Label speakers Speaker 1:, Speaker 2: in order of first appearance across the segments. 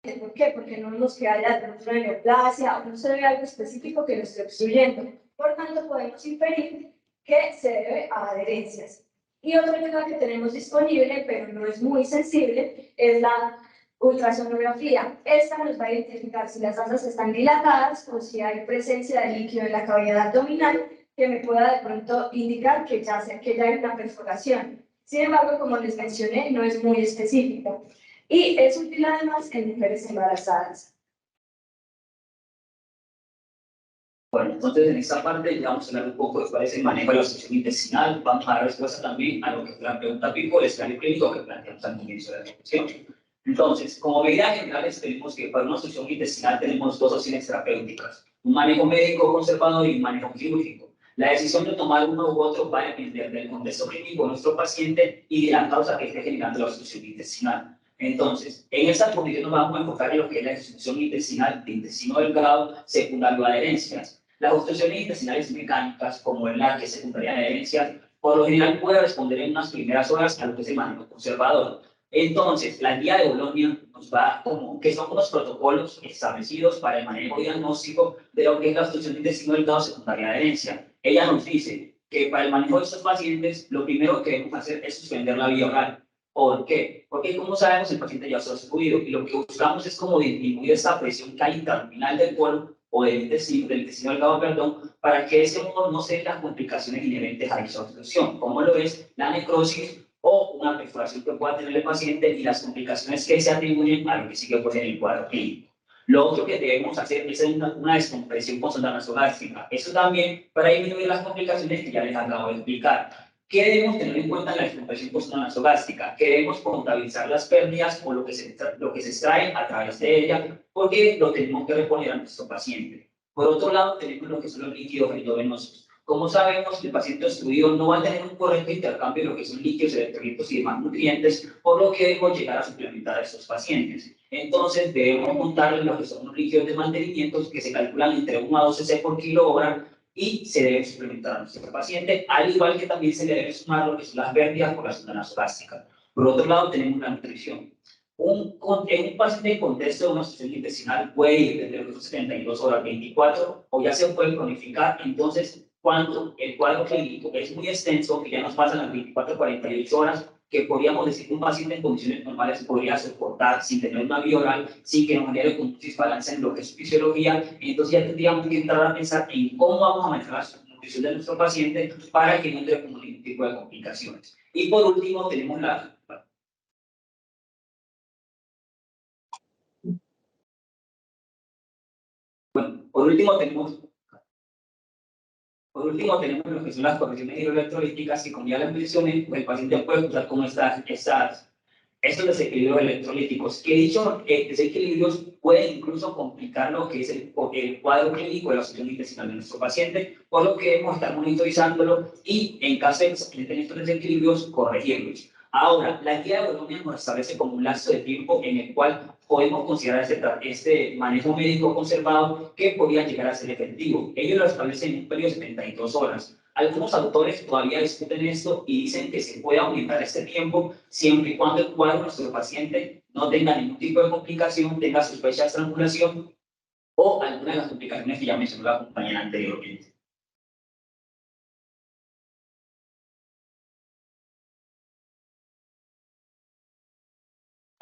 Speaker 1: ¿Por qué? Porque no vemos que haya de pronto una neoplasia o no se ve algo específico que lo esté obstruyendo. Por tanto, podemos inferir que se debe a adherencias. Y otra ayuda que tenemos disponible, pero no es muy sensible, es la ultrasonografía. Esta nos va a identificar si las asas están dilatadas o si hay presencia de líquido en la cavidad abdominal que me pueda de pronto indicar que ya hay una perforación. Sin embargo, como les mencioné, no es muy específico. Y es útil además en mujeres embarazadas.
Speaker 2: Bueno, entonces en esta parte ya vamos a hablar un poco de cuál es el manejo de la obstrucción intestinal. Vamos a dar respuesta también a lo que fue la pregunta pico del escenario clínico que planteamos al inicio de la discusión. Entonces, como medidas generales, tenemos que para una obstrucción intestinal tenemos dos opciones terapéuticas: un manejo médico conservador y un manejo quirúrgico. La decisión de tomar uno u otro va a depender del contexto clínico de nuestro paciente y de la causa que esté generando la obstrucción intestinal. Entonces, en esta condición nos vamos a enfocar en lo que es la obstrucción intestinal de intestino delgado secundario a adherencias. Las obstrucciones intestinales mecánicas, como es la que es secundaria a adherencias, por lo general puede responder en unas primeras horas a lo que es el manejo conservador. Entonces, la guía de Bolonia nos va como que son unos protocolos establecidos para el manejo diagnóstico de lo que es la obstrucción de intestino delgado secundaria a adherencia. Ella nos dice que para el manejo de estos pacientes, lo primero que debemos hacer es suspender la vía oral. ¿Por qué? Porque como sabemos, el paciente ya está obstruido y lo que buscamos es como disminuir esta presión que hay interluminal del colon o del intestino delgado, perdón, para que de ese modo no se den las complicaciones inherentes a esa obstrucción, como lo es la necrosis o una perforación que pueda tener el paciente y las complicaciones que se atribuyen a lo que sigue pues, en el cuadro clínico. Lo otro que debemos hacer es una descompresión con sonda nasogástrica. Eso también para disminuir las complicaciones que ya les acabo de explicar. ¿Qué debemos tener en cuenta en la descompresión con sonda nasogástrica? Que debemos contabilizar las pérdidas o lo que se extrae a través de ella, porque lo tenemos que reponer a nuestro paciente. Por otro lado, tenemos lo que son los líquidos endovenosos. Como sabemos, el paciente obstruido no va a tener un correcto intercambio de lo que son líquidos, electrolitos y demás nutrientes, por lo que debemos llegar a suplementar a estos pacientes. Entonces, debemos montarle lo que son los líquidos de mantenimiento que se calculan entre 1 a 2 cc por kilogramo y se debe suplementar a nuestro paciente, al igual que también se le debe sumar lo que son las pérdidas por la sonda nasogástrica. Por otro lado, tenemos la nutrición. En un paciente en contexto de una obstrucción intestinal puede ir desde los 72 horas 24 o ya se puede cronificar. Entonces, cuando el cuadro clínico es muy extenso, que ya nos pasan las 24 48 horas, que podríamos decir que un paciente en condiciones normales podría soportar sin tener una vía oral, sin que nos genere un desbalance en lo que es su fisiología. Entonces ya tendríamos que entrar a pensar en cómo vamos a manejar la nutrición de nuestro paciente para que no entre con ningún tipo de complicaciones. Y por último tenemos Por último, tenemos lo que son las correcciones hidroelectrolíticas, que como ya les mencioné, pues el paciente puede usar como estos desequilibrios electrolíticos, que dichos desequilibrios pueden incluso complicar lo que es el cuadro clínico de la obstrucción intestinal de nuestro paciente, por lo que debemos estar monitorizándolo y, en caso de que se presenten estos desequilibrios, corregirlos. Ahora, la guía de Bolonia nos establece como un lapso de tiempo en el cual podemos considerar este manejo médico conservado que podría llegar a ser efectivo. Ellos lo establecen en un periodo de 72 horas. Algunos autores todavía discuten esto y dicen que se puede aumentar este tiempo siempre y cuando el cuadro de nuestro paciente no tenga ningún tipo de complicación, tenga sospecha de estrangulación o alguna de las complicaciones que ya mencionó la compañera anteriormente.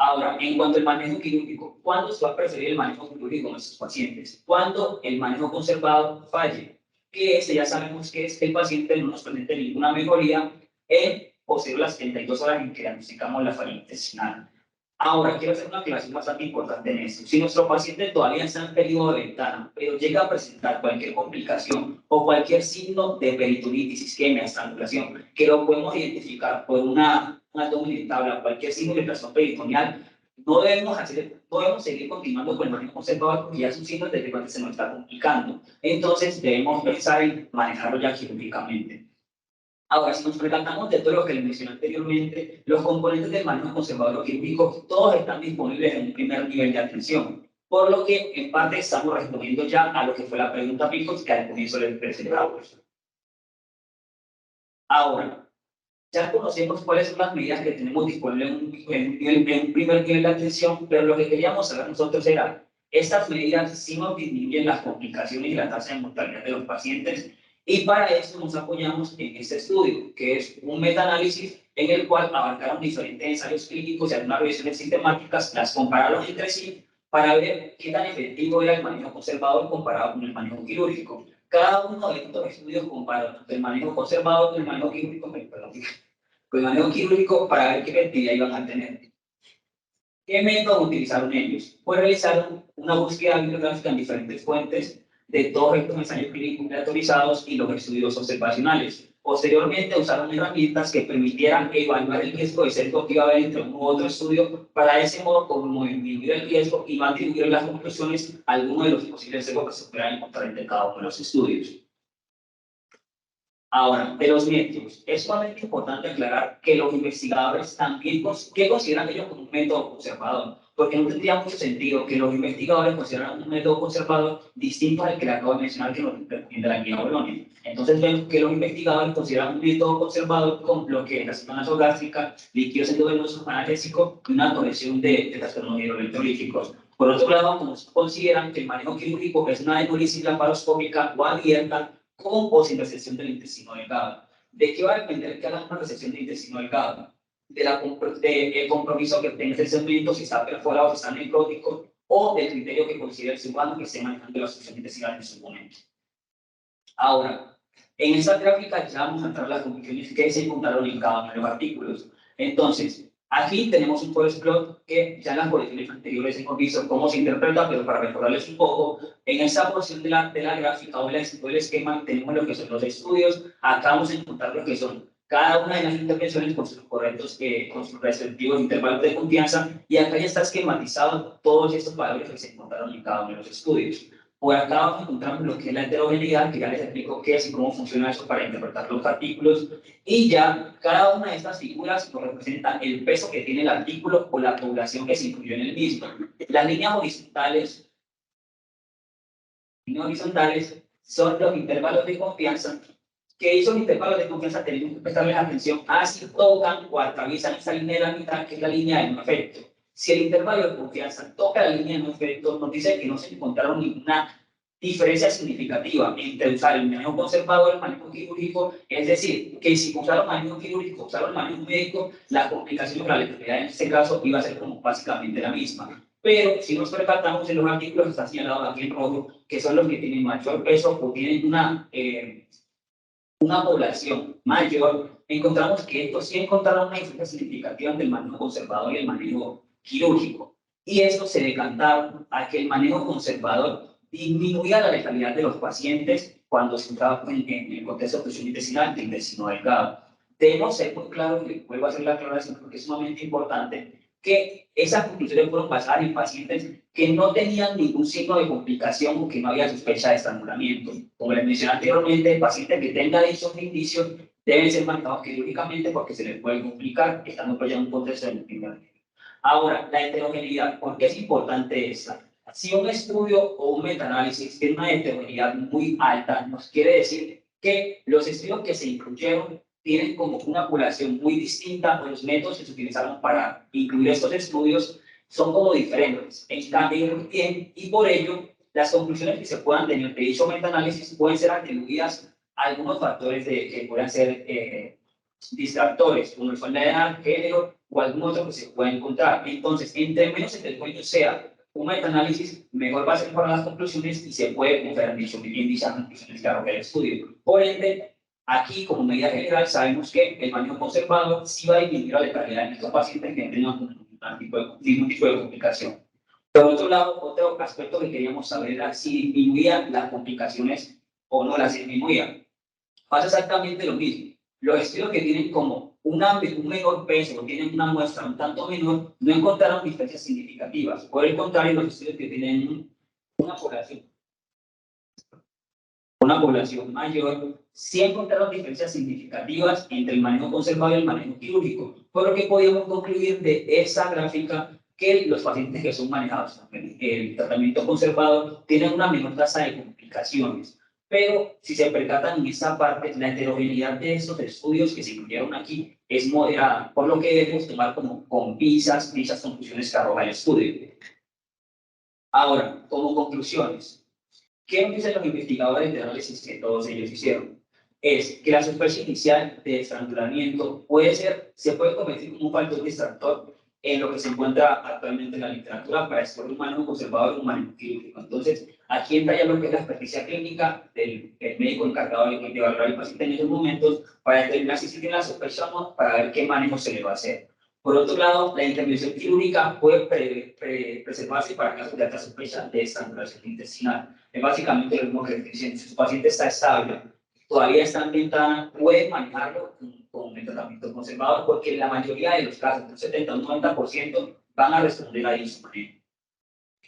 Speaker 2: Ahora, en cuanto al manejo quirúrgico, ¿cuándo se va a preferir el manejo quirúrgico en nuestros pacientes? Cuando el manejo conservado falle, que este ya sabemos que es que el paciente no nos presente ninguna mejoría en posterior a las 72 horas en que diagnosticamos la falla intestinal. Ahora, quiero hacer una aclaración bastante importante en esto. Si nuestro paciente todavía está en periodo de ventana, pero llega a presentar cualquier complicación o cualquier signo de peritonitis, isquemia, estrangulación, que lo podemos identificar por una abdomen tabla, cualquier signo de inflamación peritoneal, no debemos seguir continuando con el manejo conservador porque ya es un signo de que se nos está complicando. Entonces, debemos pensar en manejarlo ya quirúrgicamente. Ahora, si nos percatamos de todo lo que les mencioné anteriormente, los componentes del manejo conservador quirúrgico todos están disponibles en un primer nivel de atención, por lo que en parte estamos respondiendo ya a lo que fue la pregunta PICOS que al comienzo les presentamos. Ahora, Ya conocemos cuáles son las medidas que tenemos disponibles en un primer nivel de atención, pero lo que queríamos saber nosotros era, estas medidas sí nos disminuyen las complicaciones y la tasa de mortalidad de los pacientes, y para eso nos apoyamos en este estudio, que es un metaanálisis en el cual abarcaron diferentes ensayos clínicos y algunas revisiones sistemáticas, las compararon entre sí para ver qué tan efectivo era el manejo conservador comparado con el manejo quirúrgico. Cada uno de estos estudios comparó el manejo conservador con el manejo quirúrgico, con el manejo quirúrgico para ver qué efectividad iban a tener. ¿Qué método utilizaron ellos? Pues realizaron una búsqueda bibliográfica en diferentes fuentes de todos estos ensayos clínicos autorizados y los estudios observacionales. Posteriormente usaron herramientas que permitieran evaluar el riesgo de ser copiado entre uno u otro estudio para de ese modo como disminuir el riesgo y no atribuir las conclusiones a alguno de los posibles sesgos que se puedan encontrar entre cada uno de los estudios. Ahora, de los métodos, es sumamente importante aclarar que los investigadores también, ¿qué consideran ellos como un método conservador? Porque no tendría mucho sentido que los investigadores consideraran un método conservador distinto al que le acabo de mencionar que nos recomienda la guía Bolonia. Entonces vemos que los investigadores consideran un método conservador con lo que es la cetonazo gástrica, líquidos endovenosos analgésicos y una corrección de trastornos hidroelectrolíticos. Por otro lado, consideran que el manejo quirúrgico es una hemolisis laparoscópica o abierta con o sin resección del intestino delgado. ¿De qué va a depender que hagan una resección del intestino delgado? El compromiso que tenga el segmento, si está perforado, si está necrótico, o del criterio que considere el cirujano que esté manejando la obstrucción intestinal en su momento. Ahora, en esta gráfica ya vamos a entrar a las conclusiones que se encontraron en cada uno de los artículos. Entonces, aquí tenemos un forest plot que ya en las colecciones anteriores hemos visto cómo se interpreta, pero para recordarles un poco, en esa porción de la gráfica o del esquema tenemos lo que son los estudios, acá vamos a encontrar lo que son cada una de las intervenciones con sus correctos, con sus respectivos intervalos de confianza, y acá ya está esquematizado todos estos valores que se encontraron en cada uno de los estudios. Por acá vamos a encontrar lo que es la heterogeneidad, que ya les explico qué es y cómo funciona eso para interpretar los artículos. Y ya cada una de estas figuras nos representa el peso que tiene el artículo o la población que se incluyó en el mismo. Las líneas horizontales son los intervalos de confianza, que esos intervalos de confianza tenemos que prestarles atención a si tocan o atraviesan esa línea de la mitad, que es la línea de no efecto. Si el intervalo de confianza toca la línea de no efecto, nos dice que no se encontraron ninguna diferencia significativa entre usar el manejo conservador y el manejo quirúrgico, es decir, que si usaron manejo quirúrgico, usaron manejo médico, la complicación o la letalidad en este caso iba a ser como básicamente la misma. Pero si nos percatamos en los artículos está señalado aquí en rojo, que son los que tienen mayor peso o tienen una población mayor, encontramos que estos sí encontraron una diferencia significativa entre el manejo conservador y el manejo quirúrgico. Y esto se decantaron a que el manejo conservador disminuía la letalidad de los pacientes cuando se usaba en el contexto de obstrucción intestinal del intestino delgado. Debemos ser muy claros, y vuelvo a hacer la aclaración porque es sumamente importante, que esas conclusiones fueron basadas en pacientes que no tenían ningún signo de complicación o que no había sospecha de estrangulamiento. Como les mencioné anteriormente, pacientes que tengan esos indicios deben ser manejados quirúrgicamente porque se les puede complicar estando ya en un contexto de multiplicidad. Ahora, la heterogeneidad, ¿por qué es importante esta? Si un estudio o un metaanálisis tiene una heterogeneidad muy alta, nos quiere decir que los estudios que se incluyeron tienen como una población muy distinta, o los métodos que se utilizaron para incluir estos estudios son como diferentes. Y por ello, las conclusiones que se puedan tener de dicho metaanálisis pueden ser atribuidas a algunos factores que puedan ser distractores, como son la edad, género o algún otro que se pueda encontrar. Entonces, entre menos heterogéneo sea un metaanálisis, mejor va a ser para las conclusiones y se puede confiar en dichas conclusiones que arroja el estudio. Por ende, aquí, como medida general, sabemos que el manejo conservador sí va a disminuir la letalidad en estos pacientes que tengan ningún tipo de complicación. Por otro lado, otro aspecto que queríamos saber era si disminuían las complicaciones o no las disminuían. Pasa exactamente lo mismo. Los estudios que tienen como un menor peso o tienen una muestra un tanto menor, no encontraron diferencias significativas. Por el contrario, los estudios que tienen una población mayor, sí encontraron diferencias significativas entre el manejo conservador y el manejo quirúrgico, por lo que podíamos concluir de esa gráfica que los pacientes que son manejados en el tratamiento conservador tienen una menor tasa de complicaciones. Pero si se percatan en esta parte, la heterogeneidad de estos estudios que se incluyeron aquí es moderada, por lo que debemos tomar como con pinzas dichas conclusiones que arroja el estudio. Ahora, como conclusiones, ¿qué nos dicen los investigadores de análisis que todos ellos hicieron? Es que la superficie inicial de estrangulamiento se puede convertir como un factor distractor en lo que se encuentra actualmente en la literatura para escoger un manejo conservador y un manejo quirúrgico. Entonces, aquí entra ya lo que es la experticia clínica del médico encargado de evaluar al paciente en esos momentos para determinar si tiene la sospecha o no, para ver qué manejo se le va a hacer. Por otro lado, la intervención quirúrgica puede preservarse para casos de alta sospecha de estrangulación intestinal. Es básicamente lo mismo que estoy diciendo. Si su paciente está estable, todavía está ambientada, puede manejarlo con el tratamiento conservador, porque la mayoría de los casos, un 70 o un 90%, van a responder a eso.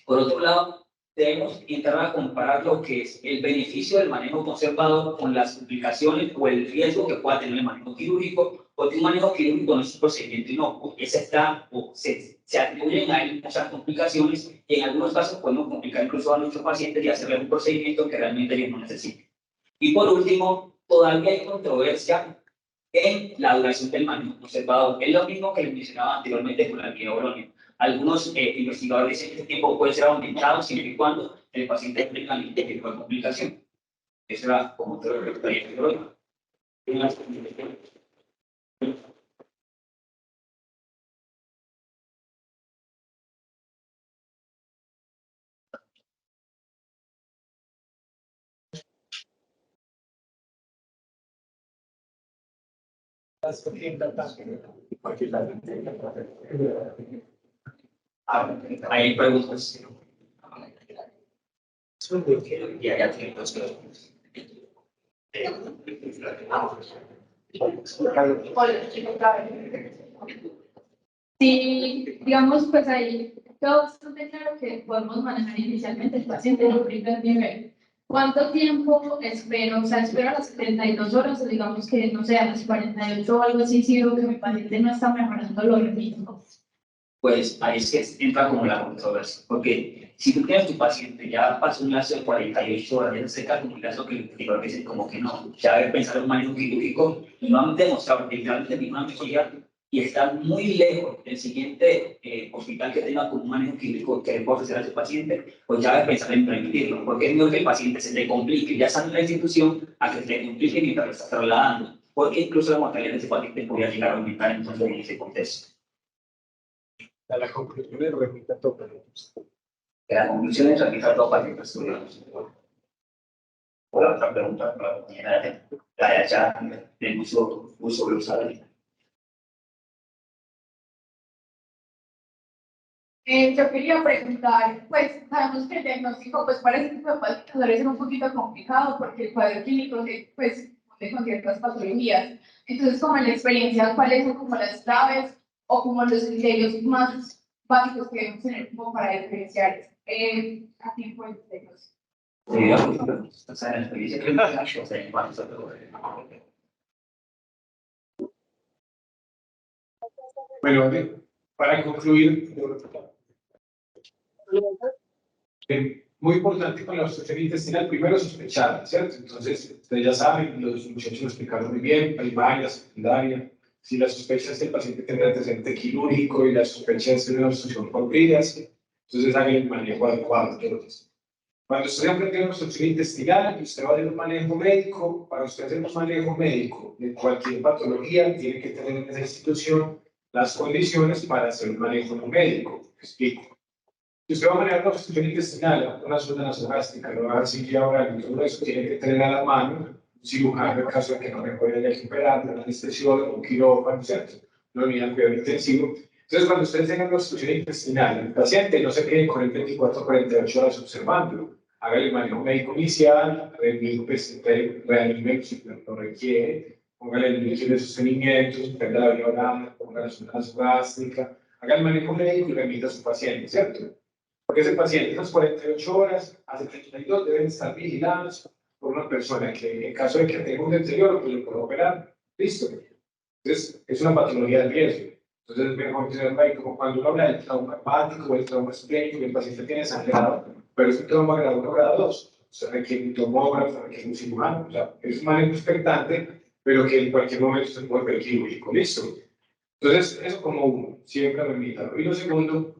Speaker 2: Por otro lado, debemos entrar a comparar lo que es el beneficio del manejo conservador con las complicaciones o el riesgo que pueda tener el manejo quirúrgico, porque un manejo quirúrgico no es un procedimiento inocuo, se atribuyen a él muchas complicaciones y en algunos casos podemos complicar incluso a nuestros pacientes y hacerle un procedimiento que realmente ellos no necesitan. Y por último, todavía hay controversia en la duración del manejo conservador. Es lo mismo que les mencionaba anteriormente con la alquinología. Algunos investigadores dicen que este tiempo puede ser aumentado siempre y cuando el paciente tenga algún tipo de complicación. Eso era como todo lo que hay en hoy. Hay preguntas. Ya tienen dos preguntas.
Speaker 3: Sí, digamos, pues ahí todo bastante claro que podemos manejar inicialmente el paciente en un primer nivel. ¿Cuánto tiempo espero? O sea, espero a las 72 horas o digamos que, no sé, a las 48 o algo así, si veo que mi paciente no está mejorando lo mismo.
Speaker 2: Pues ahí es que entra como la controversia, porque si tú tienes tu paciente, ya pasó un lapso de 48 horas, ya se como un caso que el investigador dice como que no, ya debe pensar en un manejo quirúrgico, y no han demostrado que literalmente ninguna mejoría, y está muy lejos del siguiente hospital que tenga con un manejo quirúrgico que le pueda ofrecer a su paciente, pues ya debe pensar en permitirlo, porque es mejor que el paciente se le complique, ya está en la institución, a que se le complique mientras lo está trasladando, porque incluso la mortalidad de ese paciente podría llegar a aumentar entonces en ese contexto.
Speaker 4: A la conclusión es remita todo.
Speaker 2: Que la conclusión es realizar dos pacientes estudiados. O la otra pregunta para la compañera la ya de uso de usar.
Speaker 3: Yo quería preguntar, pues sabemos que el diagnóstico pues para este tipo de pacientes suele ser un poquito complicado porque el cuadro clínico pues con ciertas patologías. Entonces, como en la experiencia, ¿cuáles son como las claves o como los criterios más básicos que debemos tener como para diferenciar a tiempo de diagnóstico?
Speaker 4: Bueno, para concluir, muy importante con la obstrucción intestinal, primero sospechar, ¿cierto? Entonces, ustedes ya saben, los muchachos lo explicaron muy bien, primaria, secundaria. Si la sospecha es que el paciente tiene antecedente quirúrgico y la sospecha es una obstrucción por vías, entonces hagan el manejo adecuado. Entonces, cuando usted aprende una obstrucción intestinal y usted va a hacer un manejo médico, para usted hacer un manejo médico de cualquier patología, tiene que tener en esa institución las condiciones para hacer un manejo médico. Explico. Si usted va a manejar una obstrucción intestinal, una sonda nasogástrica, lo va a decir ya ahora, y todo eso tiene que tener a la mano un cirujano en caso de que no mejore el operante, un anestesiólogo, un quirófano, ¿cierto? Una unidad de cuidado intensivo. Entonces, cuando ustedes tengan una obstrucción intestinal, el paciente no se quede con el 24 48 horas observándolo. Haga el manejo médico inicial, reanime si lo requiere, póngale el líquido de sostenimiento, suspenda la vía oral, ponga la sonda nasogástrica, haga el manejo médico y remita a su paciente, ¿cierto? Porque ese paciente, esas 48 horas a 72 deben estar vigilados por una persona que, en caso de que tenga un deterioro, pues lo puede operar. Listo. Entonces, es una patología de riesgo. Entonces, es mejor tener ahí como cuando uno habla del trauma hepático o el trauma esplénico, que el paciente tiene sangrado, pero es un trauma grado 1, grado 2. se requiere un tomógrafo, se requiere un cirujano, o sea, es un manejo expectante, pero que en cualquier momento se puede ver quirúrgico, ¿listo? Entonces, eso como uno, siempre remítalo. Y lo segundo,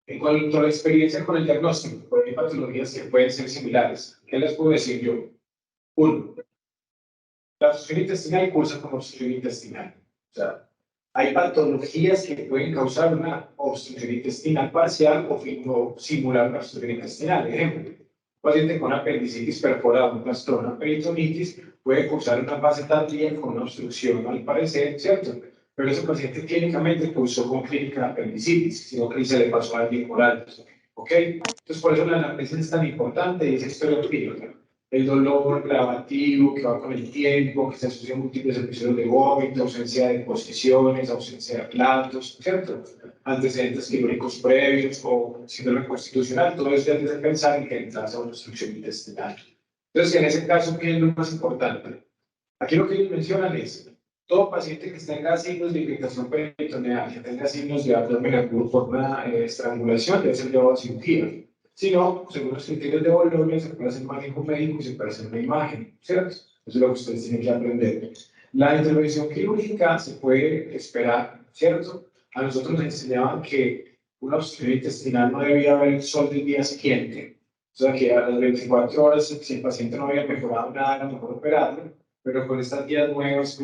Speaker 4: en cuanto a la experiencia con el diagnóstico, porque hay patologías que pueden ser similares. ¿Qué les puedo decir yo? Uno, la obstrucción intestinal cursa como obstrucción intestinal. O sea, hay patologías que pueden causar una obstrucción intestinal parcial o simular una obstrucción intestinal. Ejemplo, un paciente con apendicitis perforada, un trastorno, una peritonitis, puede causar una fase tardía con una obstrucción, al parecer, ¿cierto? Pero ese paciente clínicamente cursó con clínica de apendicitis, sino que se le pasó a alguien oral. ¿Ok? Entonces, por eso la anamnesis es tan importante y esa historia clínica. El dolor gravativo que va con el tiempo, que se asocia a múltiples episodios de vómito, ausencia de posiciones, ausencia de platos, ¿cierto? Antecedentes quirúrgicos previos o síndrome constitucional, todo eso ya te hace pensar en que entras a una obstrucción intestinal. Entonces, en ese caso, ¿qué es lo más importante? Aquí lo que ellos mencionan es, todo paciente que tenga signos de irritación peritoneal, que tenga signos de abdomen agudo por una estrangulación, debe ser llevado a cirugía. Si no, según los criterios de Bolonia, se puede hacer manejo médico y se puede hacer una imagen, ¿cierto? Eso es lo que ustedes tienen que aprender. La intervención quirúrgica se puede esperar, ¿cierto? A nosotros nos enseñaban que una obstrucción intestinal no debía haber el sol del día siguiente. O sea, que a las 24 horas, si el paciente no había mejorado nada, era mejor operarlo. Pero con estas guías nuevas,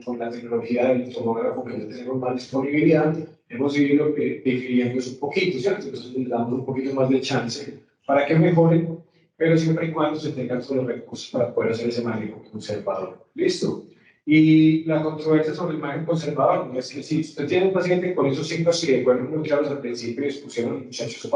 Speaker 4: con la tecnología del tomógrafo que ya tenemos más disponibilidad, hemos ido difiriendo eso un poquito, ¿cierto? Entonces les damos un poquito más de chance para que mejoren, pero siempre y cuando se tengan todos los recursos para poder hacer ese manejo conservador. ¿Listo? Y la controversia sobre el manejo conservador es que si usted tiene un paciente con esos signos que fueron muy claros al principio y expusieron a los muchachos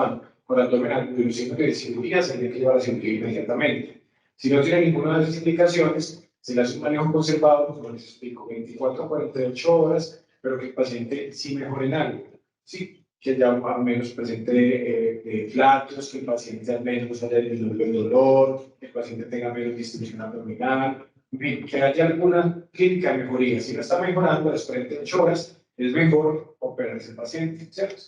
Speaker 4: con abdomen agudo y los signos de cirugía, se tiene que llevar a cirugía inmediatamente. Si no tiene ninguna de esas indicaciones, se le hace un manejo conservador, como les explico, 24 a 48 horas, pero que el paciente sí mejore en algo. Sí, que ya al menos presente flatos, que el paciente al menos haya disminuido el dolor, que el paciente tenga menos distensión abdominal, en fin, que haya alguna clínica de mejoría. Si no está mejorando a las 48 horas, es mejor operar a ese paciente, ¿cierto?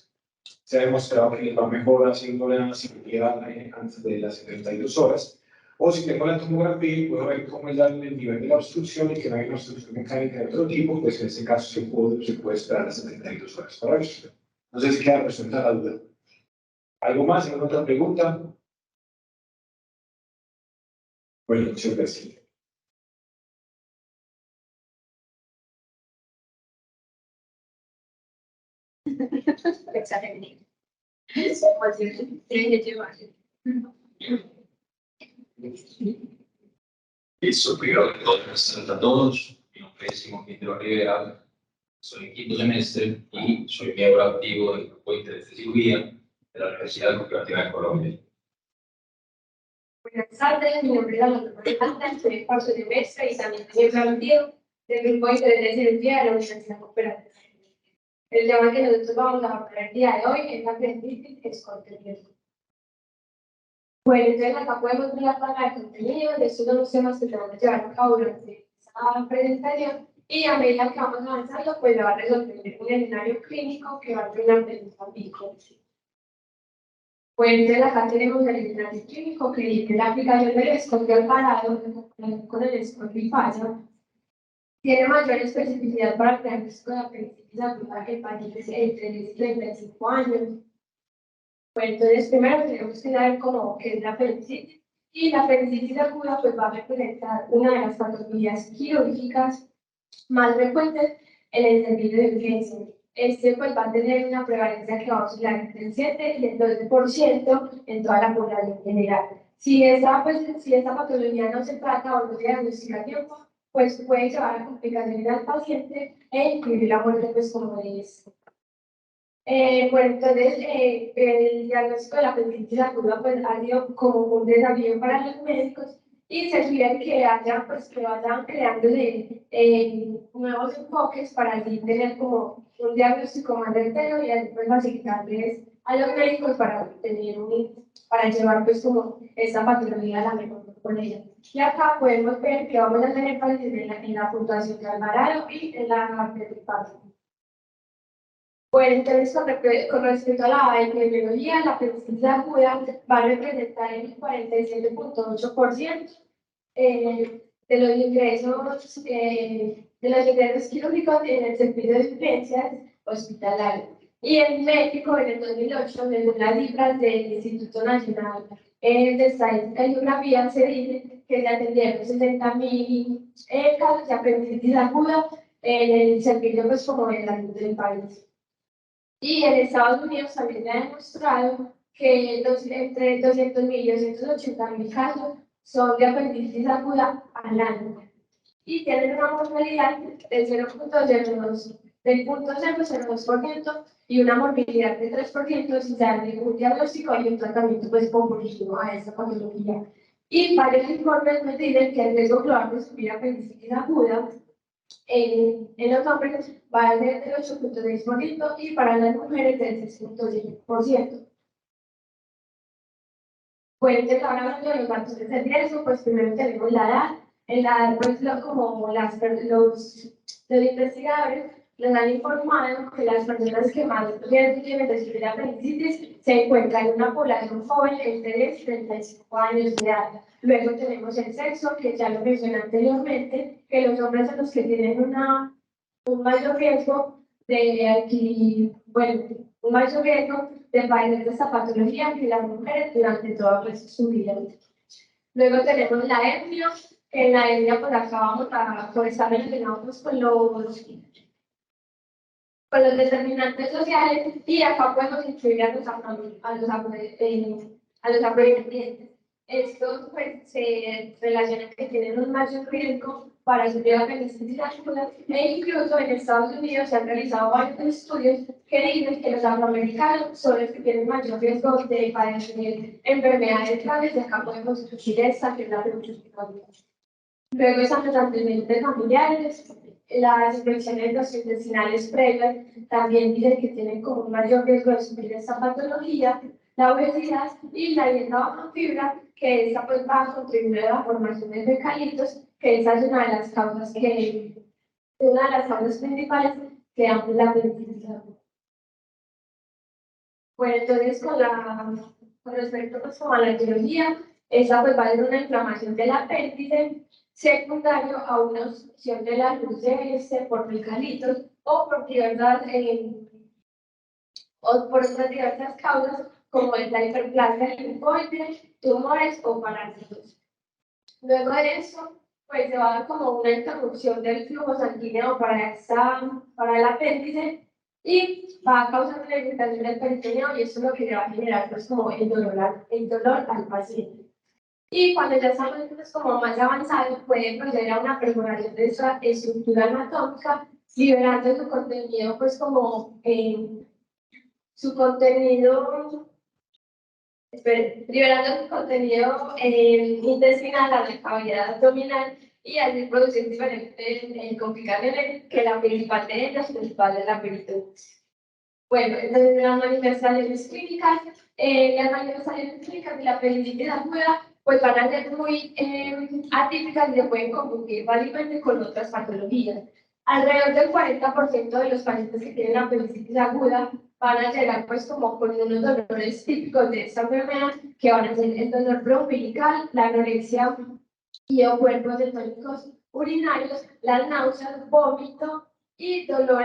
Speaker 4: Se ha demostrado que les va mejor haciendo la cirugía antes de las 72 horas. O si tengo la tomografía y puedo ver cómo es el nivel de la obstrucción y que no hay una obstrucción mecánica de otro tipo, pues en ese caso se puede esperar las 72 horas, ¿correcto? No sé si queda resuelta la duda. ¿Algo más? ¿Alguna otra pregunta? Bueno, muchas gracias.
Speaker 1: Exageré.
Speaker 5: Eso, primero que todo, presento a todos. Mi nombre es Simón Quintero Rivera, soy en quinto semestre y soy miembro activo del grupo de interés de cirugía de la Universidad Cooperativa de Colombia.
Speaker 1: Buenas tardes, mi nombre es Ana Fernanda, soy en cuarto semestre y también miembro activo del grupo de interés de cirugía de la Universidad Cooperativa. El tema que nosotros vamos a abordar el día de hoy es la apendicitis escorpión. Bueno, entonces acá podemos ver la tabla de contenido, de estos son los temas que tenemos que llevar a cabo durante esta presentación y a medida que vamos avanzando, pues le va a resolver un escenario clínico que va a tener una pregunta pico. Pues entonces acá tenemos el escenario clínico que dice la aplicación del escorpión parado con el escorpión fallo. Tiene mayor especificidad para el diagnóstico de apendicitis aguda que pacientes entre 10 y 35 años. Bueno, entonces primero tenemos que saber cómo qué es la apendicitis. Y la apendicitis aguda pues va a representar una de las patologías quirúrgicas más frecuentes en el servicio de urgencia. Este pues va a tener una prevalencia que va a oscilar entre el 7 y el 12% en toda la población general. Si esta patología no se trata o no se diagnostica a tiempo, pues puede llevar a complicaciones al paciente e incluir la muerte pues como de esto. Bueno, entonces el diagnóstico de la apendicitis aguda pues, ha sido como un desafío para los médicos y se sugiere que vayan creándose nuevos enfoques para así tener como un diagnóstico más certero y así pues, facilitarles a los médicos para llevar pues como esta patología a la mejor con ella. Y acá podemos ver que vamos a hacer énfasis en la puntuación de Alvarado y en la parte del paso. Bueno, entonces con respecto a la epidemiología, la apendicitis aguda va a representar el 47.8% de los ingresos quirúrgicos en el servicio de urgencias hospitalario. Y en México, en el 2008, según las cifras del Instituto Nacional de Estadística y Geografía, se dice que se atendieron 60.000 casos de apendicitis aguda en el servicio pues, como en la salud del país. Y en Estados Unidos también se ha demostrado que entre 200.000 y 280.000 casos son de apendicitis aguda al año y tienen una mortalidad del 0.02% y una morbilidad del 3% si se da un diagnóstico y un tratamiento pues oportuno a esta patología. Y varios informes nos dicen que el riesgo global de sufrir apendicitis aguda en los hombres va a ser del 8.6% y para las mujeres del 6.5%. Bueno, entonces ahora hablando de los datos de riesgo, pues primero tenemos la edad. En la edad, pues como los investigadores nos han informado que las personas que más riesgo tienen de sufrir apendicitis se encuentran en una población joven entre 10 y 35 años de edad. Luego tenemos el sexo, que ya lo mencioné anteriormente, que los hombres son los que tienen un mayor riesgo un mayor riesgo de padecer esta patología que las mujeres durante toda su vida. Luego tenemos la etnia, que en la etnia pues acabamos por estar relacionados con los determinantes sociales y acá podemos incluir a los afrodescendientes. Estos pues, se relacionan que tienen un mayor riesgo para sufrir apendicitis aguda e incluso en Estados Unidos se han realizado varios estudios que dicen que los afroamericanos son los que tienen mayor riesgo de padecer enfermedades graves y acá podemos incluir esta que es la apendicitis aguda. Luego están los antecedentes familiares, las infecciones gastrointestinales previas también dicen que tienen como un mayor riesgo de sufrir esta patología, la obesidad y la dieta baja en fibra, que esta pues va a contribuir a la formación de fecalitos, que esa es una de las causas principales que dan la apendicitis aguda. Bueno, entonces con respecto pues, como a la etiología, esta pues va a ser una inflamación del apéndice secundario a una obstrucción de la luz de por fecalitos o por otras diversas causas como es la hiperplasia linfoide, tumores o parásitos. Luego de eso, pues se va a dar como una interrupción del flujo sanguíneo para el apéndice y va a causar una irritación del peritoneo y eso es lo que le va a generar pues como el dolor al paciente. Y cuando ya estamos como más avanzados, puede proceder a una perforación de esa estructura anatómica, liberando su contenido, pues como liberando su contenido intestinal a la cavidad abdominal y así producir diferentes complicaciones, que la principal de ellas es la peritonitis. Bueno, entonces las manifestaciones clínicas de la apendicitis aguda pues van a ser muy atípicas y se pueden confundir fácilmente con otras patologías. Alrededor del 40% de los pacientes que tienen apendicitis aguda van a llegar pues como con unos dolores típicos de esta enfermedad, que van a ser el dolor broncoumbilical, la anorexia y o cuerpos cetónicos urinarios, las náuseas, vómito y dolor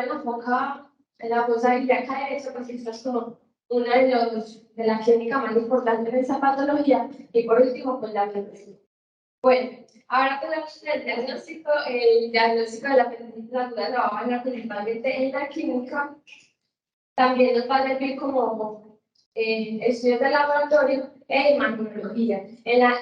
Speaker 1: en la fosa ilíaca derecha, porque esta es como una de las clínicas más importantes de esa patología, y por último, pues la depresión. Bueno, ahora podemos ver el diagnóstico de la apendicitis aguda, lo vamos a hablar principalmente en la clínica. También nos va a servir como estudios de laboratorio e imagenología. En la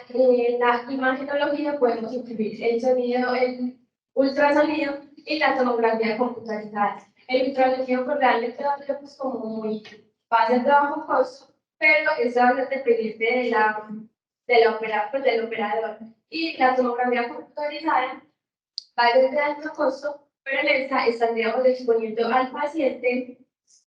Speaker 1: imagenología podemos incluir el sonido, el ultrasonido y la tomografía computarizada. El ultrasonido pues, realmente va a ser pues, como muy fácil de bajo costo, pero eso va a ser dependiente del operador. Y la tomografía computarizada va a ser de alto costo, pero en esta estaríamos exponiendo al paciente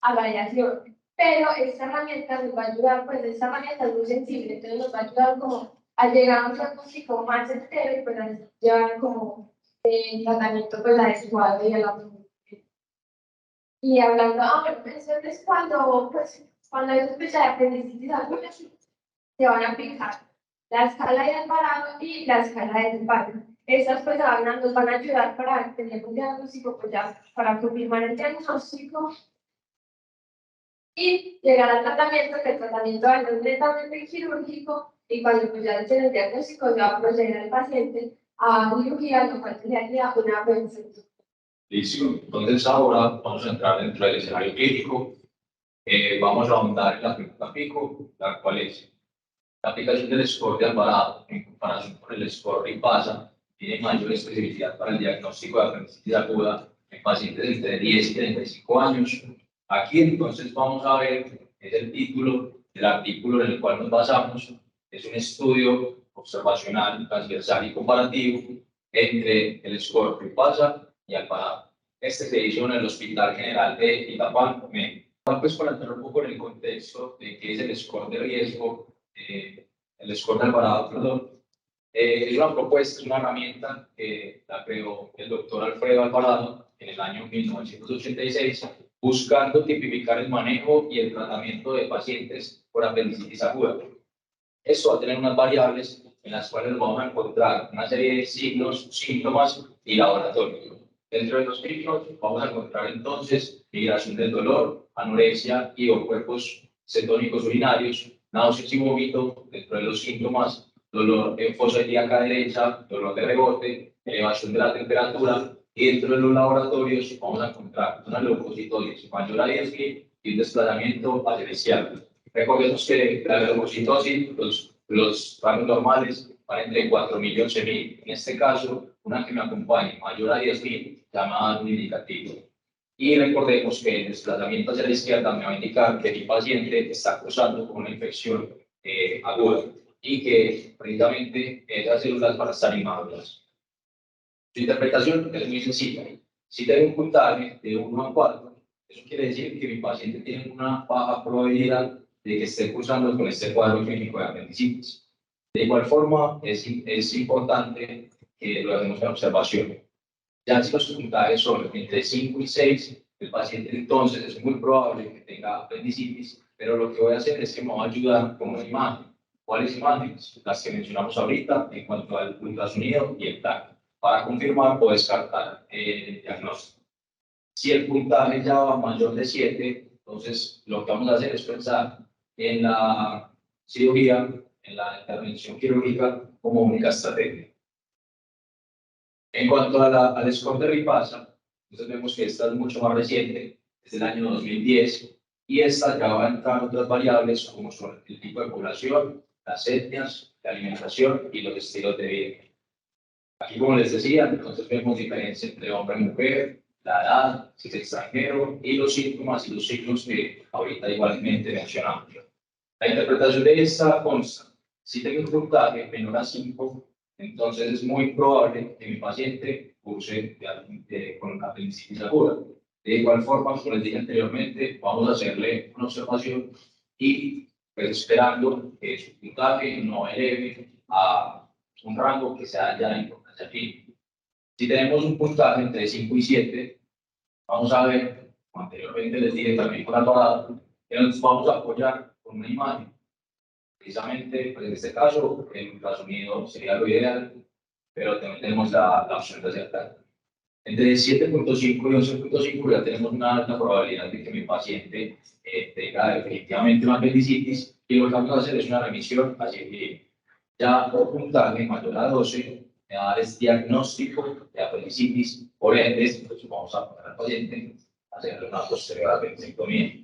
Speaker 1: a radiación. Pero esta herramienta nos va a ayudar, pues esta herramienta es muy sensible, entonces nos va a ayudar como a llegar a un diagnóstico más entero y pues a llevar como el tratamiento pues adecuado y a la
Speaker 3: Y hablando, bueno, eso es cuando, pues, cuando hay sospecha de apendicitis aguda, se van a aplicar la escala de Alvarado y la escala de Duval. Estas pues nos van a ayudar para tener un diagnóstico, pues ya, para confirmar el diagnóstico y llegar al tratamiento, que el tratamiento va a ser netamente quirúrgico y cuando pues ya tiene el diagnóstico se va a proceder al paciente a cirugía, lo cual sería una prevención.
Speaker 5: Listo. Entonces ahora vamos a entrar dentro del escenario clínico. Vamos a ahondar en la pregunta pico, la cual es la aplicación del score de Alvarado en comparación con el score RIPASA tiene mayor especificidad para el diagnóstico de apendicitis aguda en pacientes entre 10 y 35 años. Aquí entonces vamos a ver, es el título del artículo en el cual nos basamos, es un estudio observacional, transversal y comparativo entre el score RIPASA y Alvarado. Este se hizo en el Hospital General de Itapán, México. Pues para entrar un poco en el contexto de qué es el score de riesgo, el score de Alvarado, perdón, es una propuesta, es una herramienta que la creó el doctor Alfredo Alvarado en el año 1986, buscando tipificar el manejo y el tratamiento de pacientes por apendicitis aguda. Esto va a tener unas variables en las cuales vamos a encontrar una serie de signos, síntomas y laboratorios. Dentro de los signos vamos a encontrar entonces migración del dolor, anorexia y o cuerpos cetónicos urinarios, náuseas y vómito. Dentro de los síntomas, dolor en fosa ilíaca derecha, dolor de rebote, elevación de la temperatura. Y dentro de los laboratorios vamos a encontrar una leucocitosis mayor a 10.000 y un desplazamiento arterial. Recordemos que la leucocitosis, los rangos normales van entre 4.000 y 11.000. En este caso, una que me acompañe mayor a 10.000 llama un indicativo. Y recordemos que el desplazamiento hacia la izquierda me va a indicar que mi paciente está cruzando con una infección aguda y que precisamente esas células van a estar inmaduras. Su interpretación es muy sencilla. Si tengo un puntaje de 1 a 4, eso quiere decir que mi paciente tiene una baja probabilidad de que esté cursando con este cuadro clínico de apendicitis. De igual forma, es importante que lo hagamos en observación. Ya si los puntajes son entre 5 y 6, el paciente entonces es muy probable que tenga apendicitis, pero lo que voy a hacer es que me va a ayudar con una imagen. ¿Cuáles imágenes? Las que mencionamos ahorita en cuanto al ultrasonido y el TAC, para confirmar o descartar el diagnóstico. Si el puntaje ya va mayor de 7, entonces lo que vamos a hacer es pensar en la cirugía, en la intervención quirúrgica como única estrategia. En cuanto al score de RIPASA, entonces vemos que esta es mucho más reciente, es del año 2010, y esta ya va a entrar otras variables como son el tipo de población, las etnias, la alimentación y los estilos de vida. Aquí, como les decía, entonces vemos diferencia entre hombre y mujer, la edad, si es extranjero, y los síntomas y los signos que ahorita igualmente mencionamos. La interpretación de esta consta, si tengo un puntaje menor a 5, entonces es muy probable que mi paciente curse con apendicitis aguda. De igual forma, como les dije anteriormente, vamos a hacerle una observación y pues, esperando que su puntaje no eleve a un rango que sea ya de importancia clínica. Si tenemos un puntaje entre 5 y 7, vamos a ver, como anteriormente les dije también con Alvarado, que nos vamos a apoyar con una imagen. Precisamente, pues en este caso, el ultrasonido sería lo ideal, pero también tenemos la opción de acertar. Entre 7.5 y 11.5 ya tenemos una alta probabilidad de que mi paciente tenga definitivamente una apendicitis y lo que vamos a hacer es una remisión, así que ya por puntaje mayor a 12 me va a dar este diagnóstico de apendicitis, por ende, pues vamos a poner al paciente a hacerle una posterior apendicectomía.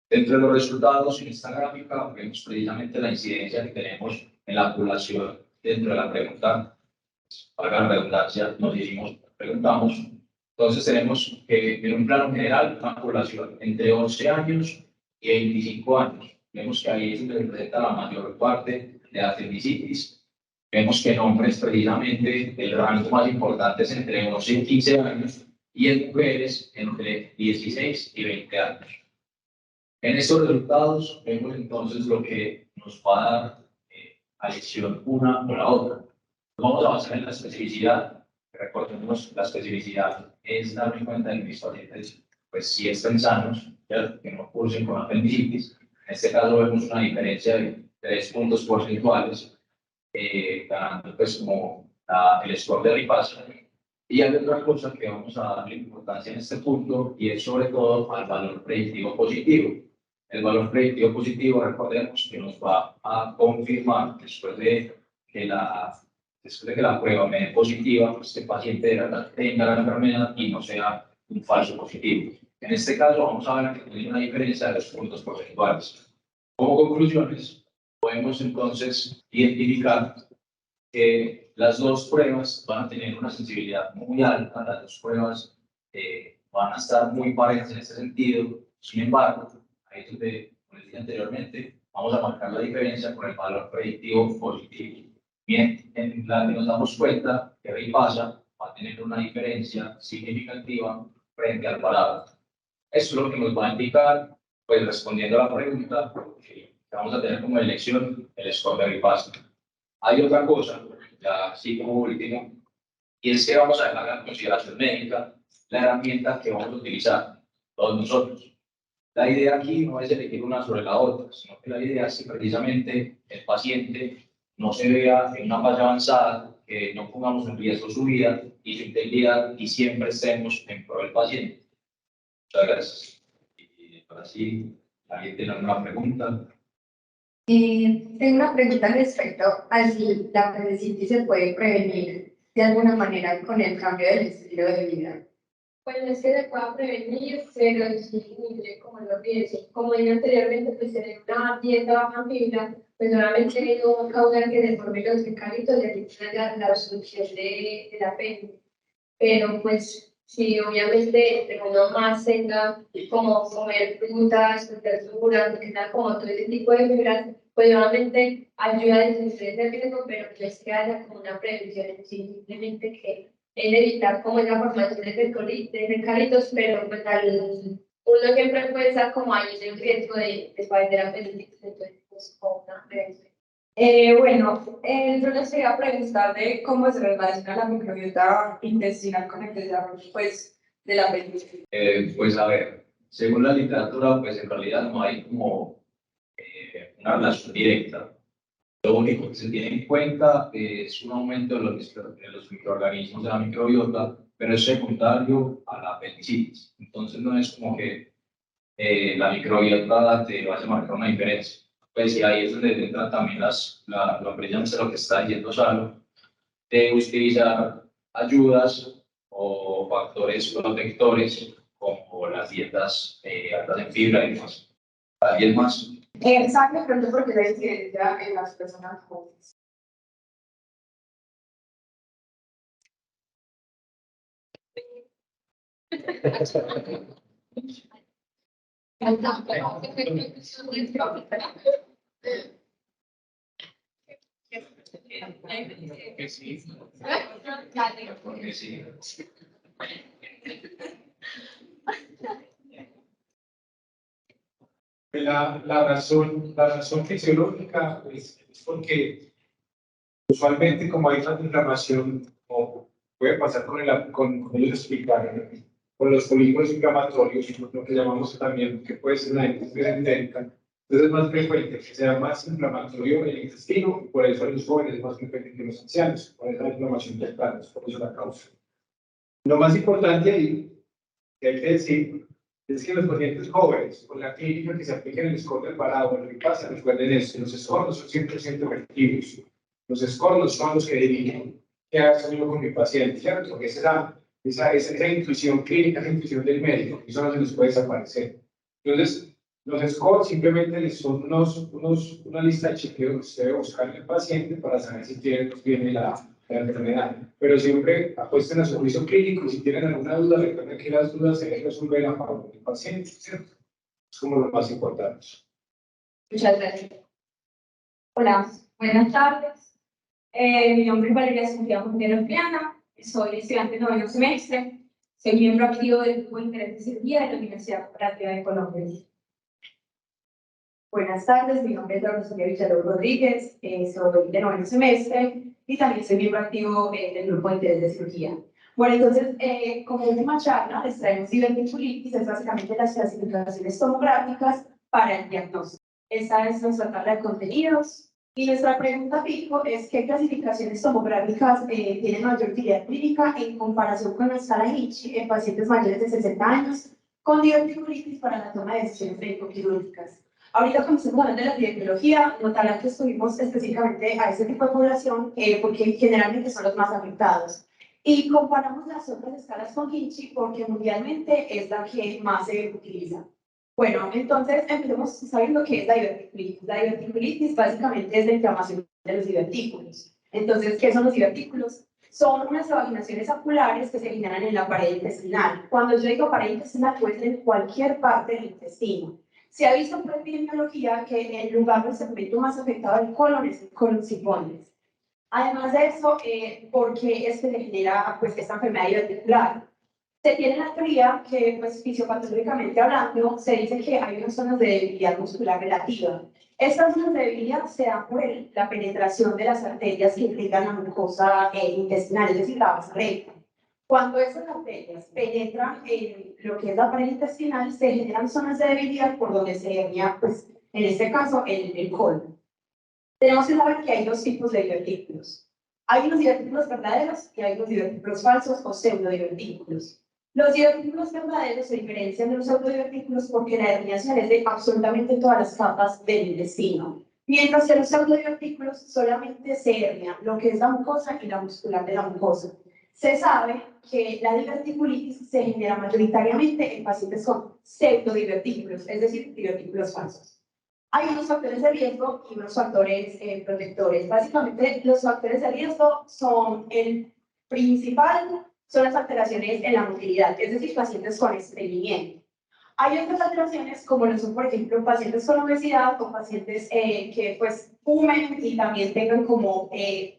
Speaker 5: Dentro de los resultados en esta gráfica vemos precisamente la incidencia que tenemos en la población dentro de la pregunta. Para la redundancia, preguntamos. Entonces tenemos que en un plano general una población entre 11 años y 25 años. Vemos que ahí es donde se presenta la mayor parte de la apendicitis. Vemos que en hombres precisamente el rango más importante es entre 11 y 15 años y en mujeres entre 16 y 20 años. En estos resultados vemos entonces lo que nos va a dar a elección una o la otra. Nos vamos a basar en la especificidad. Recordemos, la especificidad es darme cuenta de que mis pacientes pues sí estén sanos, ¿cierto? Que no cursen con apendicitis. En este caso vemos una diferencia de 3 puntos porcentuales, ganando pues como el score de Ripasa. Y hay otra cosa que vamos a darle importancia en este punto y es sobre todo al valor predictivo positivo. El valor predictivo positivo, recordemos que nos va a confirmar después de que la prueba me dé positiva, pues este paciente de verdad tenga la enfermedad y no sea un falso positivo. En este caso vamos a ver que tiene una diferencia de 2 puntos porcentuales. Como conclusiones, podemos entonces identificar que las dos pruebas van a tener una sensibilidad muy alta, las dos pruebas van a estar muy parejas en este sentido. Sin embargo, ahí es donde, como les dije anteriormente, vamos a marcar la diferencia con el valor predictivo positivo. Bien, en la que nos damos cuenta que Ripasa va a tener una diferencia significativa frente al parámetro. Eso es lo que nos va a indicar, pues respondiendo a la pregunta, que vamos a tener como elección el score de Ripasa. Hay otra cosa, ya así como último, y es que vamos a dejar en consideración médica la herramienta que vamos a utilizar todos nosotros. La idea aquí no es elegir una sobre la otra, sino que la idea es que precisamente el paciente no se vea en una fase avanzada, que no pongamos en riesgo su vida y su integridad y siempre estemos en pro del paciente. Muchas gracias. Y ahora sí, ¿alguien tiene alguna pregunta?
Speaker 6: Tengo una pregunta respecto a si la apendicitis se puede prevenir de alguna manera con el cambio del estilo de vida.
Speaker 1: Pues no es que se pueda prevenir, pero disminuye como los riesgos. Como dije anteriormente, pues tener una dieta baja en fibra, pues solamente no va a causar que se formen los mecanismos y elimina la obstrucción del apéndice. Pero pues sí, obviamente entre uno más tenga como comer frutas, verduras, que sea como todo ese tipo de fibras, pues obviamente ayuda a disminuir ese riesgo, pero no es que haya como una prevención en sí, simplemente que es evitar como esa formación de recalitos, pero pues uno siempre puede estar como ahí en el riesgo de padecer apendicitis, entonces pues como una prevención.
Speaker 7: Bueno, yo les quería preguntar de cómo se relaciona la microbiota intestinal con el desarrollo, pues, de la apendicitis.
Speaker 5: Pues a ver, según la literatura, pues en realidad no hay como una relación directa. Lo único que se tiene en cuenta es un aumento de los microorganismos de la microbiota, pero es secundario a la apendicitis. Entonces no es como que la microbiota te vaya a marcar una diferencia. Pues y ahí es donde entran también precisamente lo que está diciendo Salo, de utilizar ayudas o factores protectores como las dietas altas en fibra y demás. ¿Alguien más?
Speaker 6: ¿Sabe de pronto por qué la incidencia en las personas jóvenes?
Speaker 4: Que sí.
Speaker 5: Porque sí.
Speaker 4: La razón fisiológica pues, es porque usualmente como hay tanta inflamación, como puede pasar como ellos explicaron, con los folículos inflamatorios, lo que llamamos también, que puede ser una enfermedad endémica, entonces es más frecuente que sea más inflamatorio el intestino, y por eso en los jóvenes es más frecuente que en los ancianos, por esa inflamación del planos, por eso la causa. Lo más importante ahí, que hay que decir, es que los pacientes jóvenes, con la clínica que se aplica en el score del parado, lo que pasa, recuerden esto, los scores son 100% efectivos. Los scores son los que dirigen qué hago yo con mi paciente, ¿cierto? Porque esa intuición clínica, esa intuición del médico, eso no se les puede desaparecer. Entonces, los scores simplemente son una lista de chequeos que usted debe buscar en el paciente para saber si tiene la enfermedad. Pero siempre apuesten a su juicio clínico y si tienen alguna duda, recuerden que las dudas se deben resolver a favor del paciente, ¿cierto? Es como lo más importante.
Speaker 1: Muchas gracias. Hola, buenas tardes. Mi nombre es Valeria Sofía Montero Triana, soy estudiante de noveno semestre, soy miembro activo del grupo de interés de cirugía de la Universidad Cooperativa de Colombia.
Speaker 6: Buenas tardes, mi nombre es Rosalía Villalobos Rodríguez, soy de noveno semestre y también soy miembro activo del grupo de interés de cirugía.
Speaker 1: Bueno, entonces, como última charla, les traemos diverticulitis, es básicamente las clasificaciones tomográficas para el diagnóstico. Esta es nuestra tabla de contenidos. Y nuestra pregunta pico es qué clasificaciones tomográficas tienen mayor utilidad clínica en comparación con la escala Hitch en pacientes mayores de 60 años con diverticulitis para la toma de decisiones médico-quirúrgicas. Ahorita cuando estamos hablando de la epidemiología, notarán que estuvimos específicamente a este tipo de población porque generalmente son los más afectados. Y comparamos las otras escalas con Hitch porque mundialmente es la que más se utiliza. Bueno, entonces empecemos sabiendo qué es la diverticulitis. La diverticulitis básicamente es la inflamación de los divertículos. Entonces, ¿qué son los divertículos? Son unas evaginaciones oculares que se generan en la pared intestinal. Cuando yo digo pared intestinal, puede ser en cualquier parte del intestino. Se ha visto por epidemiología que el lugar del segmento más afectado del colon es el colon sifoides. Además de eso, porque es que se genera pues, esta enfermedad diverticular. Se tiene la teoría que, pues, fisiopatológicamente hablando, se dice que hay unas zonas de debilidad muscular relativa. Estas zonas de debilidad se dan por la penetración de las arterias que irrigan la mucosa intestinal, es decir, la vasa recta. Cuando esas arterias penetran en lo que es la pared intestinal, se generan zonas de debilidad por donde se hernia, pues, en este caso, el colon. Tenemos que saber que hay dos tipos de divertículos. Hay unos divertículos verdaderos y hay unos divertículos falsos o pseudodivertículos. Los divertículos verdaderos se diferencian de los pseudodivertículos porque la herniación es de absolutamente todas las capas del intestino, mientras que los pseudodivertículos solamente se hernian lo que es la mucosa y la muscular de la mucosa. Se sabe que la diverticulitis se genera mayoritariamente en pacientes con pseudodivertículos, es decir, divertículos falsos. Hay unos factores de riesgo y unos factores protectores. Básicamente, los factores de riesgo son el principal, son las alteraciones en la motilidad, es decir, pacientes con estreñimiento. Hay otras alteraciones, como lo son, por ejemplo, pacientes con obesidad o pacientes que pues fumen y también tengan como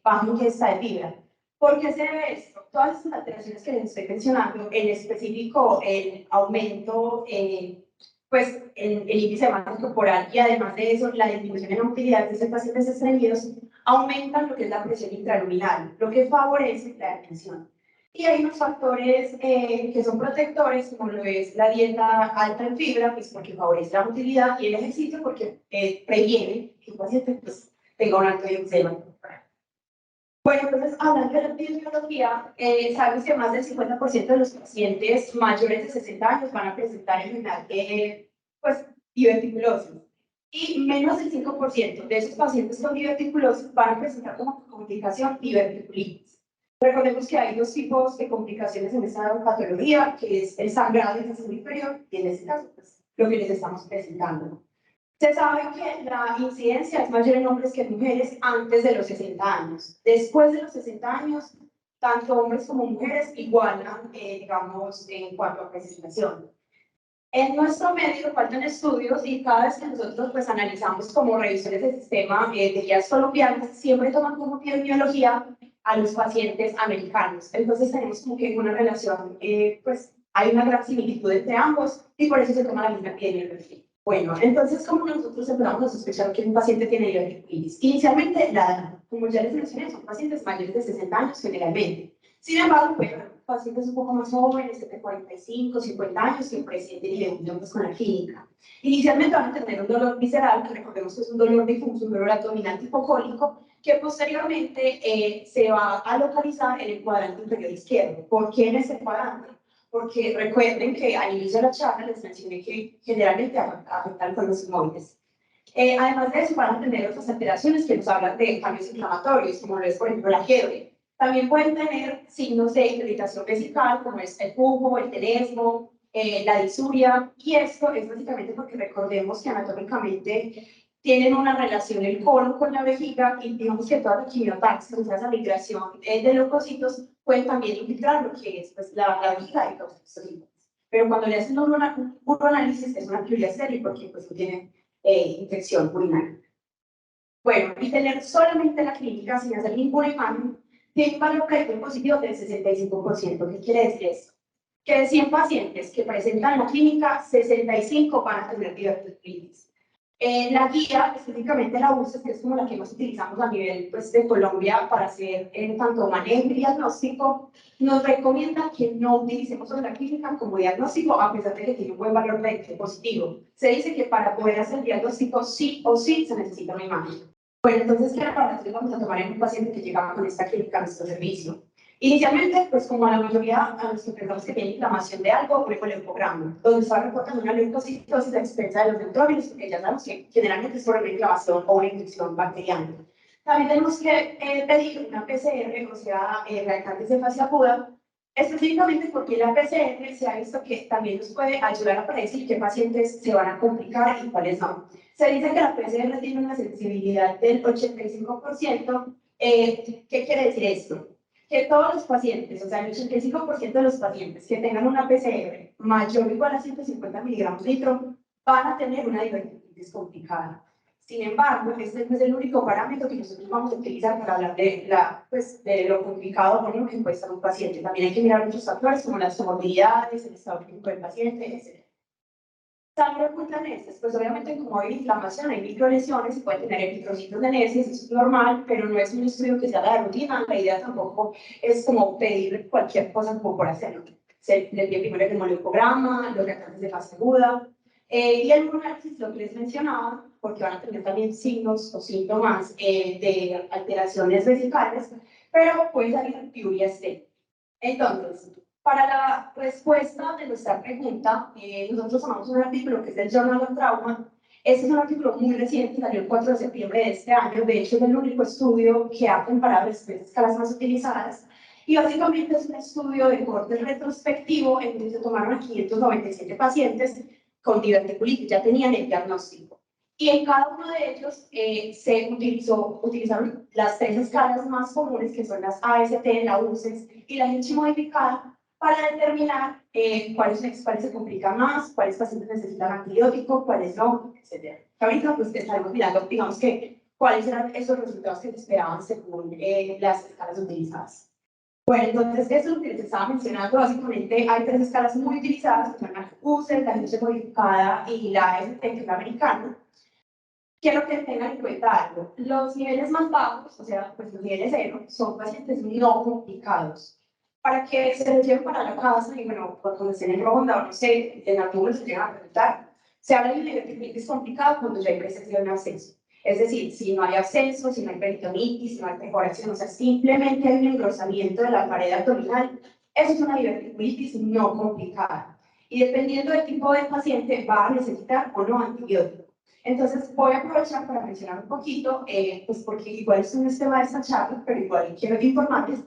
Speaker 1: baja ingesta de fibra. ¿Por qué se debe esto? Todas estas alteraciones que les estoy mencionando, en específico el aumento pues el índice de masa corporal y además de eso la disminución en la motilidad de estos pacientes estreñidos aumentan lo que es la presión intraluminal, lo que favorece la hipertensión. Y hay unos factores que son protectores, como lo es la dieta alta en fibra, pues porque favorece la motilidad, y el ejercicio porque previene que un paciente pues, tenga un alto índice de masa corporal. Bueno, entonces, hablando de la epidemiología, sabemos que más del 50% de los pacientes mayores de 60 años van a presentar enfermedad pues, diverticulosis. Y menos del 5% de esos pacientes con diverticulosis van a presentar como complicación diverticulitis. Recordemos que hay dos tipos de complicaciones en esta patología, que es el sangrado intestino inferior y en este caso, pues, lo que les estamos presentando. Se sabe que la incidencia es mayor en hombres que en mujeres antes de los 60 años. Después de los 60 años, tanto hombres como mujeres igualan, digamos, en cuanto a presentación. En nuestro medio faltan estudios y cada vez que nosotros pues, analizamos como revisiones del sistema de guías colombianas, siempre toman como epidemiología a los pacientes americanos. Entonces tenemos como que una relación, pues hay una gran similitud entre ambos y por eso se toma la misma epidemiología. Bueno, entonces, ¿cómo nosotros empezamos a sospechar que un paciente tiene diverticulitis? Inicialmente, como ya les mencioné, son pacientes mayores de 60 años generalmente. Sin embargo, bueno, pacientes un poco más jóvenes, de 45, 50 años, que presenten y vemos con la clínica. Inicialmente van a tener un dolor visceral, que recordemos que es un dolor difuso, un dolor abdominal tipo cólico, que posteriormente se va a localizar en el cuadrante inferior izquierdo. ¿Por qué en ese cuadrante? Porque recuerden que al inicio de la charla les mencioné que generalmente afectan con los inmóviles. Además de eso, van a tener otras alteraciones que nos hablan de cambios inflamatorios, como lo es, por ejemplo, la fiebre. También pueden tener signos de irritación vesical, como es el pujo, el tenesmo, la disuria, y esto es básicamente porque recordemos que anatómicamente tienen una relación el colon con la vejiga y digamos que toda la quimiotaxis, o sea, esa migración de leucocitos, pueden también infiltrar lo que es pues, la vejiga y causar estos síntomas. Pero cuando le hacen un uroanálisis es una prioridad seria porque pues, no tiene infección urinaria. Bueno, y tener solamente la clínica sin hacer ninguna imagen tiene un valor predictivo positivo del 65%. ¿Qué quiere decir esto? Que de 100 pacientes que presentan la clínica, 65 van a tener diverticulitis.
Speaker 8: La guía, específicamente la UCES, que es como la que más utilizamos a nivel pues, de Colombia para hacer tanto manejo y diagnóstico, nos recomienda que no utilicemos la clínica como diagnóstico, a pesar de que tiene un buen valor predictivo positivo. Se dice que para poder hacer el diagnóstico sí o sí se necesita una imagen. Bueno, entonces, ¿qué reparación vamos a tomar en un paciente que llegaba con esta clínica a nuestro servicio? Inicialmente, pues como a la mayoría a los que pensamos que tiene inflamación de algo, por el leucograma, donde está reportando una leucocitosis a expensa de los neutrófilos, porque ya sabemos que generalmente es por una inflamación o una infección bacteriana. También tenemos que pedir una PCR, o sea, reactantes de fase aguda, específicamente porque la PCR se ha visto que también nos puede ayudar a predecir qué pacientes se van a complicar y cuáles no. Se dice que la PCR tiene una sensibilidad del 85%. ¿Qué quiere decir esto? Que todos los pacientes, o sea, el 85% de los pacientes que tengan una PCR mayor o igual a 150 miligramos litro, van a tener una diverticulitis complicada. Sin embargo, este no es el único parámetro que nosotros vamos a utilizar para hablar de lo complicado o no que puede estar un paciente. También hay que mirar muchos factores como las comorbilidades, el estado clínico del paciente, etc. Sangre oculta anesis, pues obviamente como hay inflamación, hay microlesiones, puede tener eritrocitos de anesis, eso es normal, pero no es un estudio que se haga de rutina, la idea tampoco es como pedir cualquier cosa como por hacerlo. Se le pide primero el hemoleucograma, los reactantes de fase aguda, y el urinalysis, lo que les mencionaba, porque van a tener también signos o síntomas de alteraciones vesicales, pero puede salir piuria estética. Entonces, para la respuesta de nuestra pregunta, nosotros tomamos un artículo que es del Journal of Trauma. Este es un artículo muy reciente, salió el 4 de septiembre de este año. De hecho, es el único estudio que ha comparado las tres escalas más utilizadas. Y básicamente es un estudio de corte retrospectivo en donde se tomaron a 597 pacientes con diverticulitis, ya tenían el diagnóstico. Y en cada uno de ellos se utilizaron las tres escalas más comunes, que son las AST, la UCES y la Hinchi modificada, para determinar cuáles se complican más, cuáles pacientes necesitan antibiótico, cuáles no, etc. Ahorita pues estaremos mirando, digamos que, cuáles eran esos resultados que se esperaban según las escalas utilizadas. Bueno, entonces, eso es lo que les estaba mencionando. Básicamente, hay tres escalas muy utilizadas, que son la UCES, la Hinchi modificada y la AST, que es la americana. Quiero que tengan en cuenta algo. Los niveles más bajos, o sea, pues los niveles 0, son pacientes no complicados. Para que se los lleven para la casa y, bueno, cuando estén en ronda o no sé, en algunos se llegan a preguntar, se habla de diverticulitis complicada cuando ya hay presencia de un absceso. Es decir, si no hay absceso, si no hay peritonitis, si no hay perforación, o sea, simplemente hay un engrosamiento de la pared abdominal, eso es una diverticulitis no complicada. Y dependiendo del tipo de paciente, va a necesitar o no antibiótico. Entonces, voy a aprovechar para mencionar un poquito, pues porque igual es un tema de esta charla, pero igual quiero informarles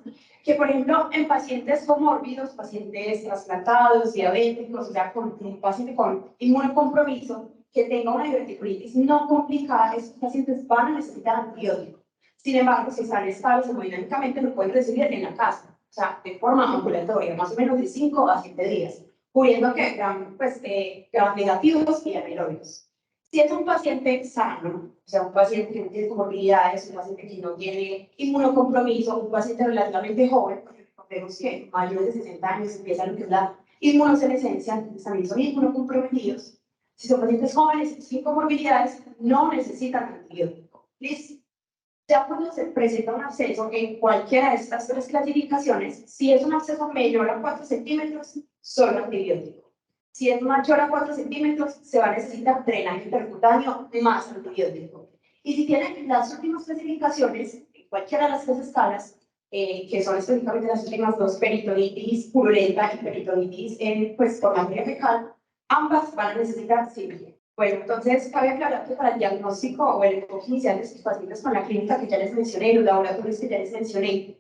Speaker 8: que, por ejemplo, en pacientes comórbidos, pacientes trasplantados, diabéticos, o sea, con un paciente con inmunocompromiso, que tenga una diverticulitis no complicada, esos pacientes van a necesitar antibiótico. Sin embargo, si están estables hemodinámicamente, lo pueden recibir en la casa, o sea, de forma ambulatoria, más o menos de 5 a 7 días, cubriendo que gram negativos y amiloides. Si es un paciente sano, o sea, un paciente que no tiene comorbilidades, un paciente que no tiene inmunocompromiso, un paciente relativamente joven, porque recordemos que mayores de 60 años empieza lo que es la inmunosenescencia, entonces también son inmunocomprometidos. Si son pacientes jóvenes sin comorbilidades, no necesitan antibiótico. ¿Listo? Ya cuando se presenta un absceso en cualquiera de estas tres clasificaciones, si es un absceso menor a 4 centímetros, solo antibiótico. Si es mayor a 4 centímetros, se va a necesitar drenaje intercutáneo más antibiótico. Y si tienen las últimas clasificaciones, en cualquiera de las tres escalas, que son específicamente las últimas dos, peritonitis purulenta y peritonitis por materia fecal, ambas van a necesitar cirugía. Bueno, entonces cabe aclarar que para el diagnóstico o el enfoque inicial de sus pacientes con la clínica que ya les mencioné, los laboratorios que ya les mencioné,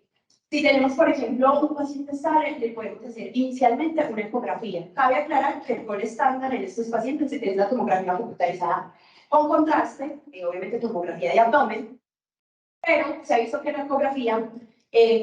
Speaker 8: si tenemos, por ejemplo, un paciente estable, le podemos hacer inicialmente una ecografía. Cabe aclarar que el gol estándar en estos pacientes es la tomografía computarizada con contraste, obviamente tomografía de abdomen, pero se ha visto que la ecografía,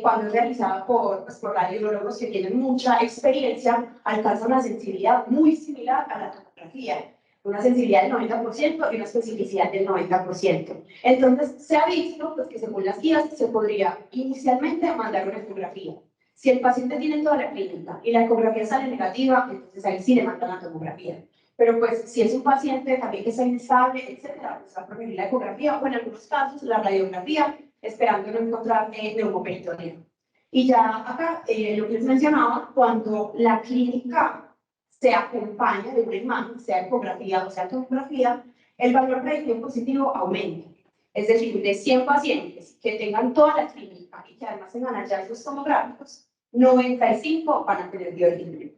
Speaker 8: cuando es realizada por radiólogos que tienen mucha experiencia, alcanza una sensibilidad muy similar a la tomografía. Una sensibilidad del 90% y una especificidad del 90%. Entonces, se ha visto pues, que según las guías se podría inicialmente mandar una ecografía. Si el paciente tiene toda la clínica y la ecografía sale negativa, entonces ahí sí le mandan la tomografía. pero pues si es un paciente también que está inestable, etcétera, pues va a preferir la ecografía o en algunos casos la radiografía, esperando no encontrar neumoperitoneo. Y ya acá, lo que les mencionaba, cuando la clínica se acompaña de una imagen, sea ecografía o sea tomografía, el valor predictivo positivo aumenta. Es decir, de 100 pacientes que tengan toda la clínica y que además tengan hallazgos tomográficos, 95 van a tener bioarritmias.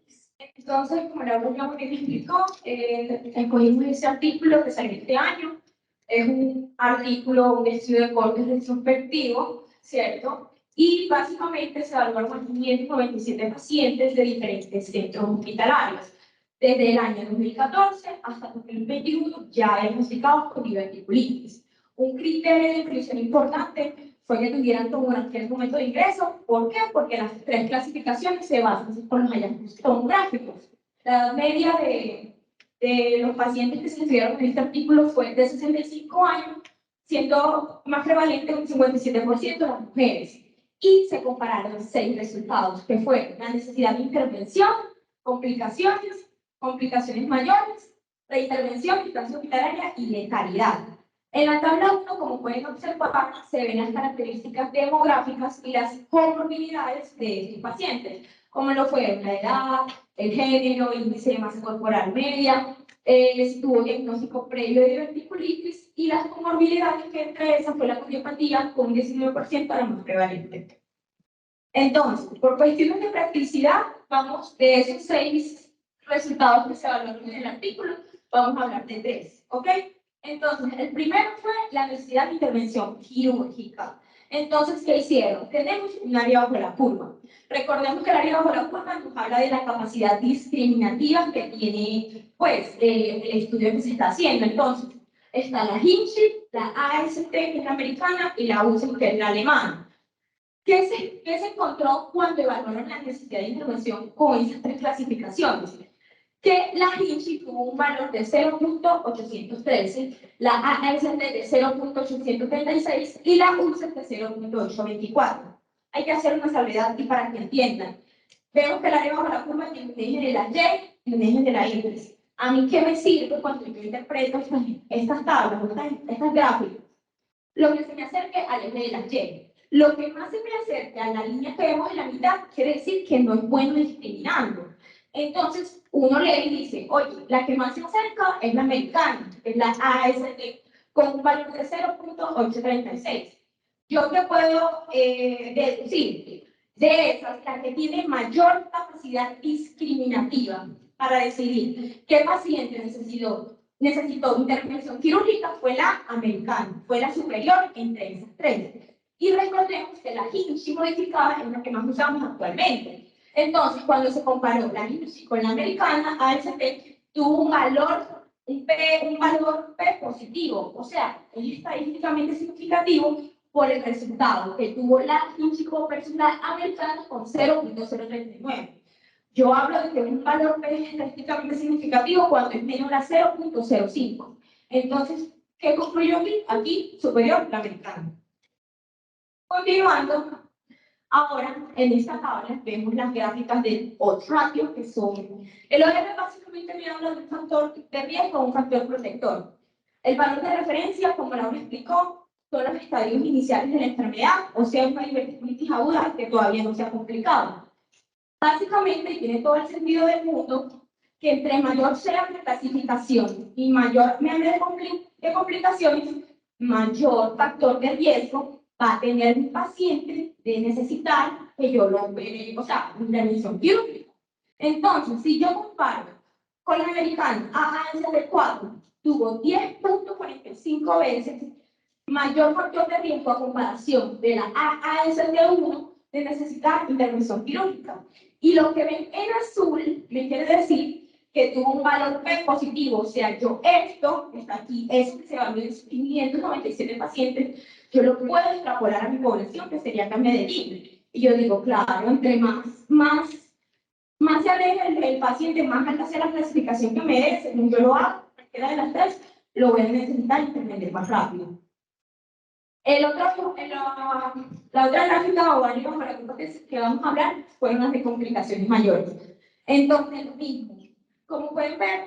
Speaker 1: Entonces, como la doctora Moreno explicó, escogimos ese artículo que salió este año. Es un artículo, un estudio de corte retrospectivo, ¿cierto? Y básicamente se evaluaron 597 pacientes de diferentes centros hospitalarios. Desde el año 2014 hasta 2021 ya diagnosticados con diverticulitis. Un criterio de inclusión importante fue que tuvieran tomografía en el momento de ingreso. ¿Por qué? Porque las tres clasificaciones se basan por los hallazgos tomográficos. La edad media de los pacientes que se estudiaron en este artículo fue de 65 años, siendo más prevalente un 57% de las mujeres. Y se compararon 6 resultados, que fueron la necesidad de intervención, complicaciones, complicaciones mayores, reintervención, distancia hospitalaria y letalidad. En la tabla 1, como pueden observar, se ven las características demográficas y las comorbilidades de estos pacientes, como lo fueron la edad, el género, índice de masa corporal media, si tuvo diagnóstico previo de diverticulitis y las comorbilidades, que entre esas fue la cardiopatía con un 19% la más prevalente. Entonces, por cuestiones de practicidad, vamos de esos 6 resultados que se evaluaron en el artículo, vamos a hablar de 3, ¿ok? Entonces, el primero fue la necesidad de intervención quirúrgica. Entonces, ¿qué hicieron? Tenemos un área bajo la curva. Recordemos que el área bajo la curva nos habla de la capacidad discriminativa que tiene, pues, el estudio que se está haciendo. Entonces, está la Hinchey, la AST, que es la americana, y la UCEM, que es la alemana. ¿Qué se encontró cuando evaluaron la necesidad de intervención con esas 3 clasificaciones? Que la Hinchey tuvo un valor de 0.813, la AST de 0.836 y la UCEM de 0.824. Hay que hacer una salvedad y para que entiendan. Vemos que el área bajo la curva tiene un eje de la Y y un eje de la X. ¿A mí qué me sirve cuando yo interpreto estas tablas, estas gráficas? Lo que se me acerque al eje de la Y. Lo que más se me acerque a la línea que vemos en la mitad quiere decir que no es bueno discriminando. Entonces, uno lee y dice, oye, la que más se acerca es la americana, es la AST, con un valor de 0.836. Yo te puedo deducir de esas, la que tiene mayor capacidad discriminativa para decidir qué paciente necesitó intervención quirúrgica fue la americana, fue la superior entre esas 3. Y recordemos que la Hinchey modificada es la que más usamos actualmente. Entonces, cuando se comparó la Hinchey con la americana, AST tuvo un valor P positivo, o sea, es estadísticamente significativo por el resultado que tuvo la Hinchey versus la americana con 0.039. Yo hablo de que un valor P es estadísticamente significativo cuando es menor a 0.05. Entonces, ¿qué concluyó aquí? Aquí, superior la americana. Continuando, ahora en esta tabla vemos las gráficas del odds ratio, que son el OR básicamente me habla de un factor de riesgo o un factor protector. El valor de referencia, como Laura explicó, son los estadios iniciales de la enfermedad, o sea, una diverticulitis aguda que todavía no se ha complicado. Básicamente, y tiene todo el sentido del mundo, que entre mayor sea la clasificación y mayor número de complicaciones, mayor factor de riesgo va a tener un paciente de necesitar que yo lo opere, o sea, intervención quirúrgica. Entonces, si yo comparo con la americana AASD4, tuvo 10.45 veces mayor factor de riesgo a comparación de la AASD1 de necesitar intervención quirúrgica. Y lo que ven en azul me quiere decir que tuvo un valor P positivo, o sea, yo esto, que está aquí, eso que se evaluó en 597 pacientes, yo lo puedo extrapolar a mi población, que sería acá en Medellín. Y yo digo, claro, entre más se aleje el paciente, más alta sea la clasificación que merece, según yo lo hago, cualquiera de las 3, lo voy a necesitar intervenir más rápido. La otra gráfica o área bajo la curva que vamos a hablar fueron las de complicaciones mayores. Entonces, lo mismo. como pueden ver,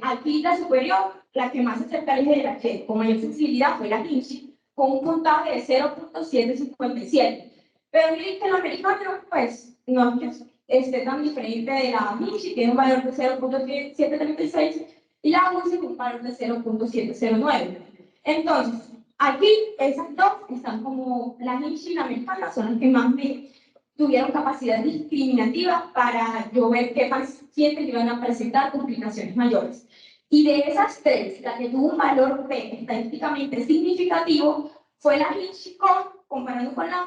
Speaker 1: aquí la superior, la que más se acerca al eje de la que con mayor sensibilidad fue la Hinchi, con un puntaje de 0.757. Pero miren que el americano, pues, no es que esté tan diferente de la Hinchi, tiene un valor de 0.736 y la UCI tiene un valor de 0.709. Entonces, aquí esas dos están como la Hinchi y la americana, son las que más me tuvieron capacidad discriminativa para yo ver qué pacientes iban a presentar complicaciones mayores. Y de esas tres, la que tuvo un valor P estadísticamente significativo fue la Hinchi comparando con la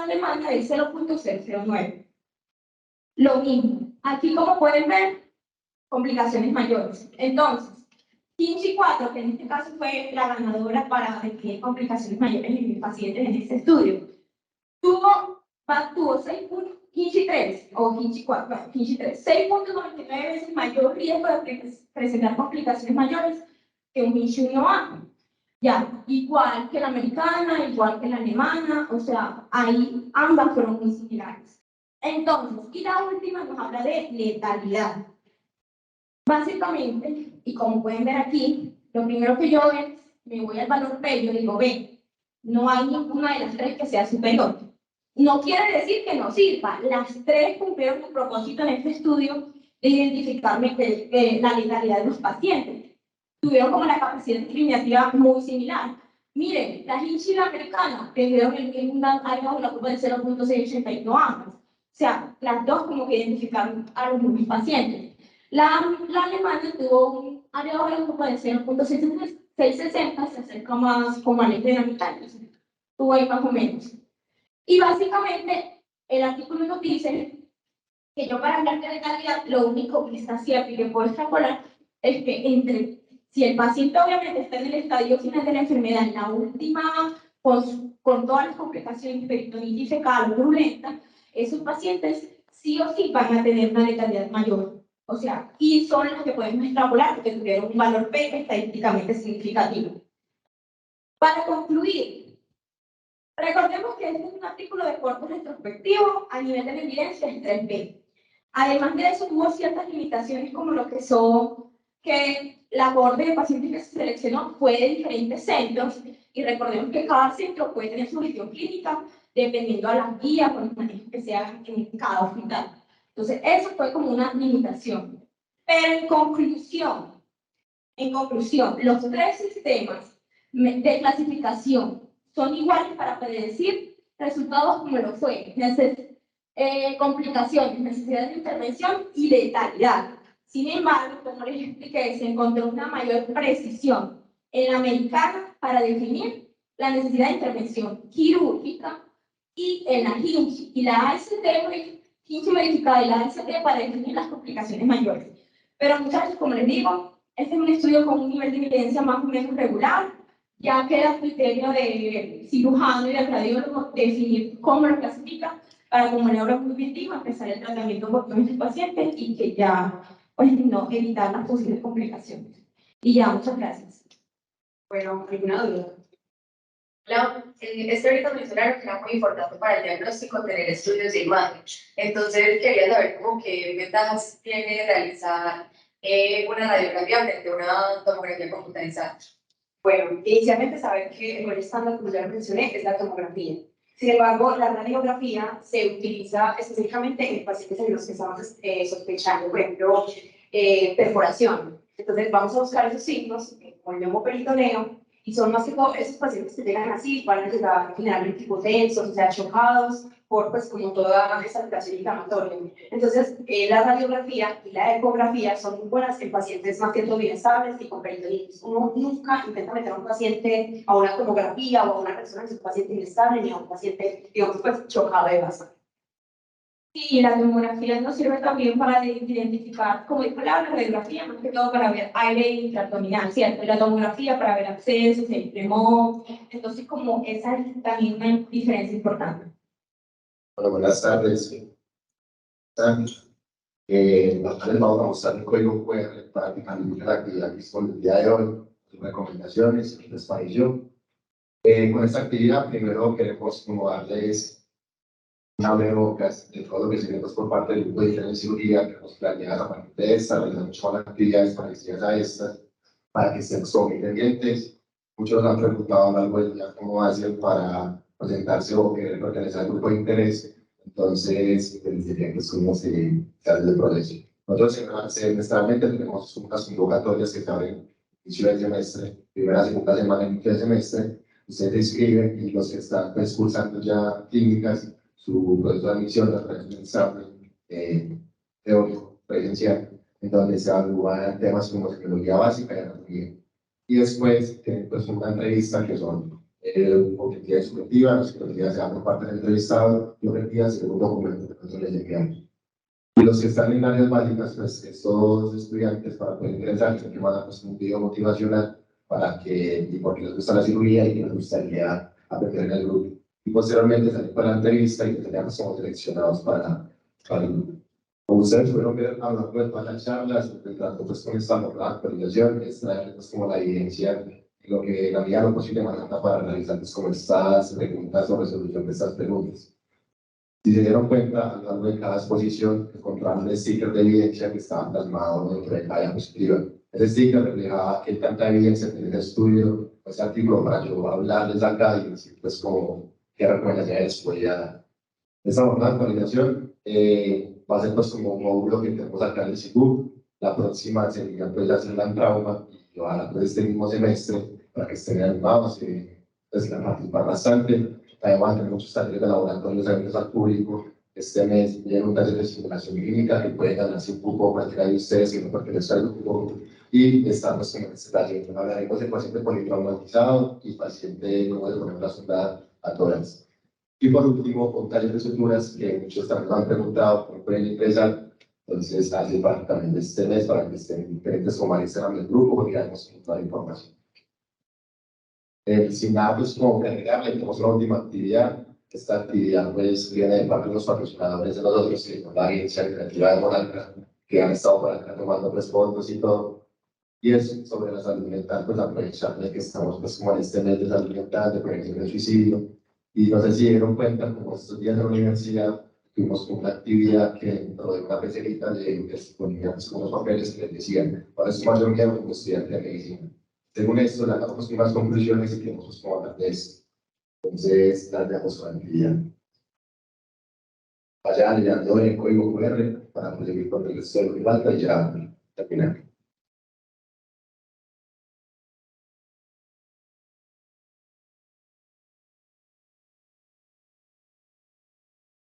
Speaker 1: alemana de 0.009. Lo mismo, aquí como pueden ver, complicaciones mayores. Entonces, Hinchi 4, que en este caso fue la ganadora para definir complicaciones mayores en mis pacientes en este estudio, tuvo 6 puntos, Hinchi 3, o Hinchi 4, bueno, Hinchi 3, 6.99 veces mayor riesgo de presentar complicaciones mayores que un Hinchi 1A. Ya, igual que la americana, igual que la alemana, o sea, ahí ambas fueron muy similares. Entonces, y la última nos habla de letalidad. Básicamente, y como pueden ver aquí, lo primero que yo es, me voy al valor P, yo digo, ve, no hay ninguna de las tres que sea superior. No quiere decir que no sirva, las tres cumplieron el propósito en este estudio de identificar la letalidad de los pacientes. Tuvieron como la capacidad discriminativa muy similar. Miren, la Hinchi y la americana tuvieron el mismo área de la curva de 0.681 ambas. O sea, las dos como que identificaron a los mismos pacientes. La alemana tuvo un área de la curva de 0.660, se acerca más como al eje de la mitad, tuvo ahí más o menos. Y básicamente, el artículo nos dice que yo para hablar de letalidad, lo único que está cierto y que puedo extrapolar es que si el paciente obviamente está en el estadio final de la enfermedad, en la última, con todas las complicaciones, peritonitis fecal o purulenta, esos pacientes sí o sí van a tener una letalidad mayor. O sea, y son los que podemos extrapolar porque tuvieron un valor P estadísticamente significativo. Para concluir, recordemos que este es un artículo de corte retrospectivo a nivel de la evidencia es 3B. Además de eso, hubo ciertas limitaciones como lo que son que la cohorte de pacientes que se seleccionó fue de diferentes centros y recordemos que cada centro puede tener su gestión clínica dependiendo a las guías o los manejos que se hagan en cada hospital. Entonces, eso fue como una limitación. Pero en conclusión, los tres sistemas de clasificación son iguales para predecir resultados como lo fue complicaciones, necesidad de intervención y letalidad. Sin embargo, como les expliqué, se encontró una mayor precisión en la americana para definir la necesidad de intervención quirúrgica y en la Hinchi y la AST, Hinchi verificada y la AST para definir las complicaciones mayores. Pero muchachos, como les digo, este es un estudio con un nivel de evidencia más o menos regular, ya queda a criterio de cirujano y de radiólogo definir cómo lo clasifica para, como Laura muy bien dijo, empezar el tratamiento por todos estos pacientes y que ya, pues, no evitar las posibles complicaciones. Y ya, muchas gracias.
Speaker 6: Bueno, ¿alguna duda? Ahorita mencionaron que era muy importante para el diagnóstico tener estudios de imagen. Entonces, quería saber cómo qué ventajas tiene realizar una radiografía frente a una tomografía computarizada.
Speaker 8: Bueno, inicialmente saber que el estándar, como ya lo mencioné, es la tomografía. Sin embargo, la radiografía se utiliza específicamente en pacientes en los que estamos sospechando, por ejemplo, perforación. Entonces, vamos a buscar esos signos, como el neumoperitoneo, y son más que todo esos pacientes que llegan así, van a llegar generalmente hipotensos, o sea, chocados por, pues, como toda esa alteración inflamatoria. Entonces, la radiografía y la ecografía son muy buenas en pacientes más que todo bien estables y con peritonitis. Uno nunca intenta meter a un paciente a una tomografía o a una resonancia, un paciente inestable ni a un paciente, digamos, pues, chocado de base.
Speaker 1: Sí, la tomografía nos sirve también para identificar, como dijo la radiografía, más que todo para ver aire intraabdominal, ¿cierto? Y la tomografía para ver abscesos, el tremor. Entonces, como esa es también una diferencia importante.
Speaker 9: Bueno, buenas tardes. Les vamos a mostrar el código QR para que califique la actividad disponible el día de hoy, sus recomendaciones, su despacho. Con esta actividad, primero queremos como darles una abrebocas de todo lo que se viene pues, por parte del grupo de interés en cirugía que hemos planeado a partir de esta, realizamos todas las actividades parecidas a estas para que estén muy pendientes. Muchos nos han preguntado a lo largo del día cómo hacen para presentarse o querer pertenecer al grupo de interés. Entonces, les diría que somos se hace el proceso. Nosotros semestralmente tenemos unas convocatorias que se abren inicio del semestre, primera, segunda semana, inicio del semestre. Ustedes se inscriben y los que están pues, cursando ya clínicas, su proceso de admisión a través de un examen teórico presencial, en donde se evalúan temas como psicología básica y anatomía. Y después tienen pues, una entrevista que son objetiva y subjetiva, la psicología se da por parte del entrevistado y objetiva según un documento que nosotros les enviamos. Y los que están en áreas básicas, pues estos estudiantes para poder ingresar, tienen que mandar pues, un video motivacional para que, y porque les gusta la cirugía y que les gustaría aprender en el grupo. Y posteriormente salir para la entrevista y que teníamos como seleccionados para el grupo. Como ustedes pudieron ver a lo largo de todas las charlas, el trato pues con esta actualización es traer pues, como la evidencia y lo que la medida lo posible manera para realizar pues, como estas preguntas o resolución de estas preguntas. Si se dieron cuenta, a lo largo de cada exposición encontraron un sticker de evidencia que estaba plasmado dentro de cada diapositiva. Ese sticker reflejaba qué tanta evidencia tenía el estudio, ese artículo para yo hablarles acá y decir pues como qué recomendaciones podía dar. Esta jornada de actualización va a ser pues como un módulo que tenemos acá en el SIGUP. La próxima sería pues la segunda en trauma y ojalá pues este mismo semestre para que estén animados y pues la participar bastante. Además tenemos muchos talleres de laboratorio de eventos al público. Este mes viene un taller de simulación clínica que pueden ganarse un poco practicar de ustedes que no pertenecen al grupo. Y estamos en este taller. Hablaremos de paciente politraumatizado y paciente cómo se pone la sonda a toras. Y por último, un taller de suturas que muchos también me han preguntado cómo pueden ingresar. Entonces, hace parte también de este mes para que estén diferentes como al Instagram del grupo y digamos toda la información. Sin nada, pues como que agregarle, tenemos una última actividad. Esta actividad pues viene de parte de los patrocinadores de nosotros, que son la agencia creativa de Monarca, que han estado por acá tomando pues, fotos y todo. Y es sobre la salud mental, pues aprovechar de que estamos pues como en este mes de salud mental, de prevención del suicidio. Y no sé si dieron cuenta, como estos días de la universidad, tuvimos una actividad que dentro de una pecerita les ponían pues, unos papeles que les decían, ¿cuál es su mayor miedo como estudiante de medicina? Según esto, sacamos unas conclusiones y queremos pues, como hablar de esto. Entonces, las dejamos con la actividad. Vayan leyendo el código QR para conseguir con el resto de lo que falta y ya terminar.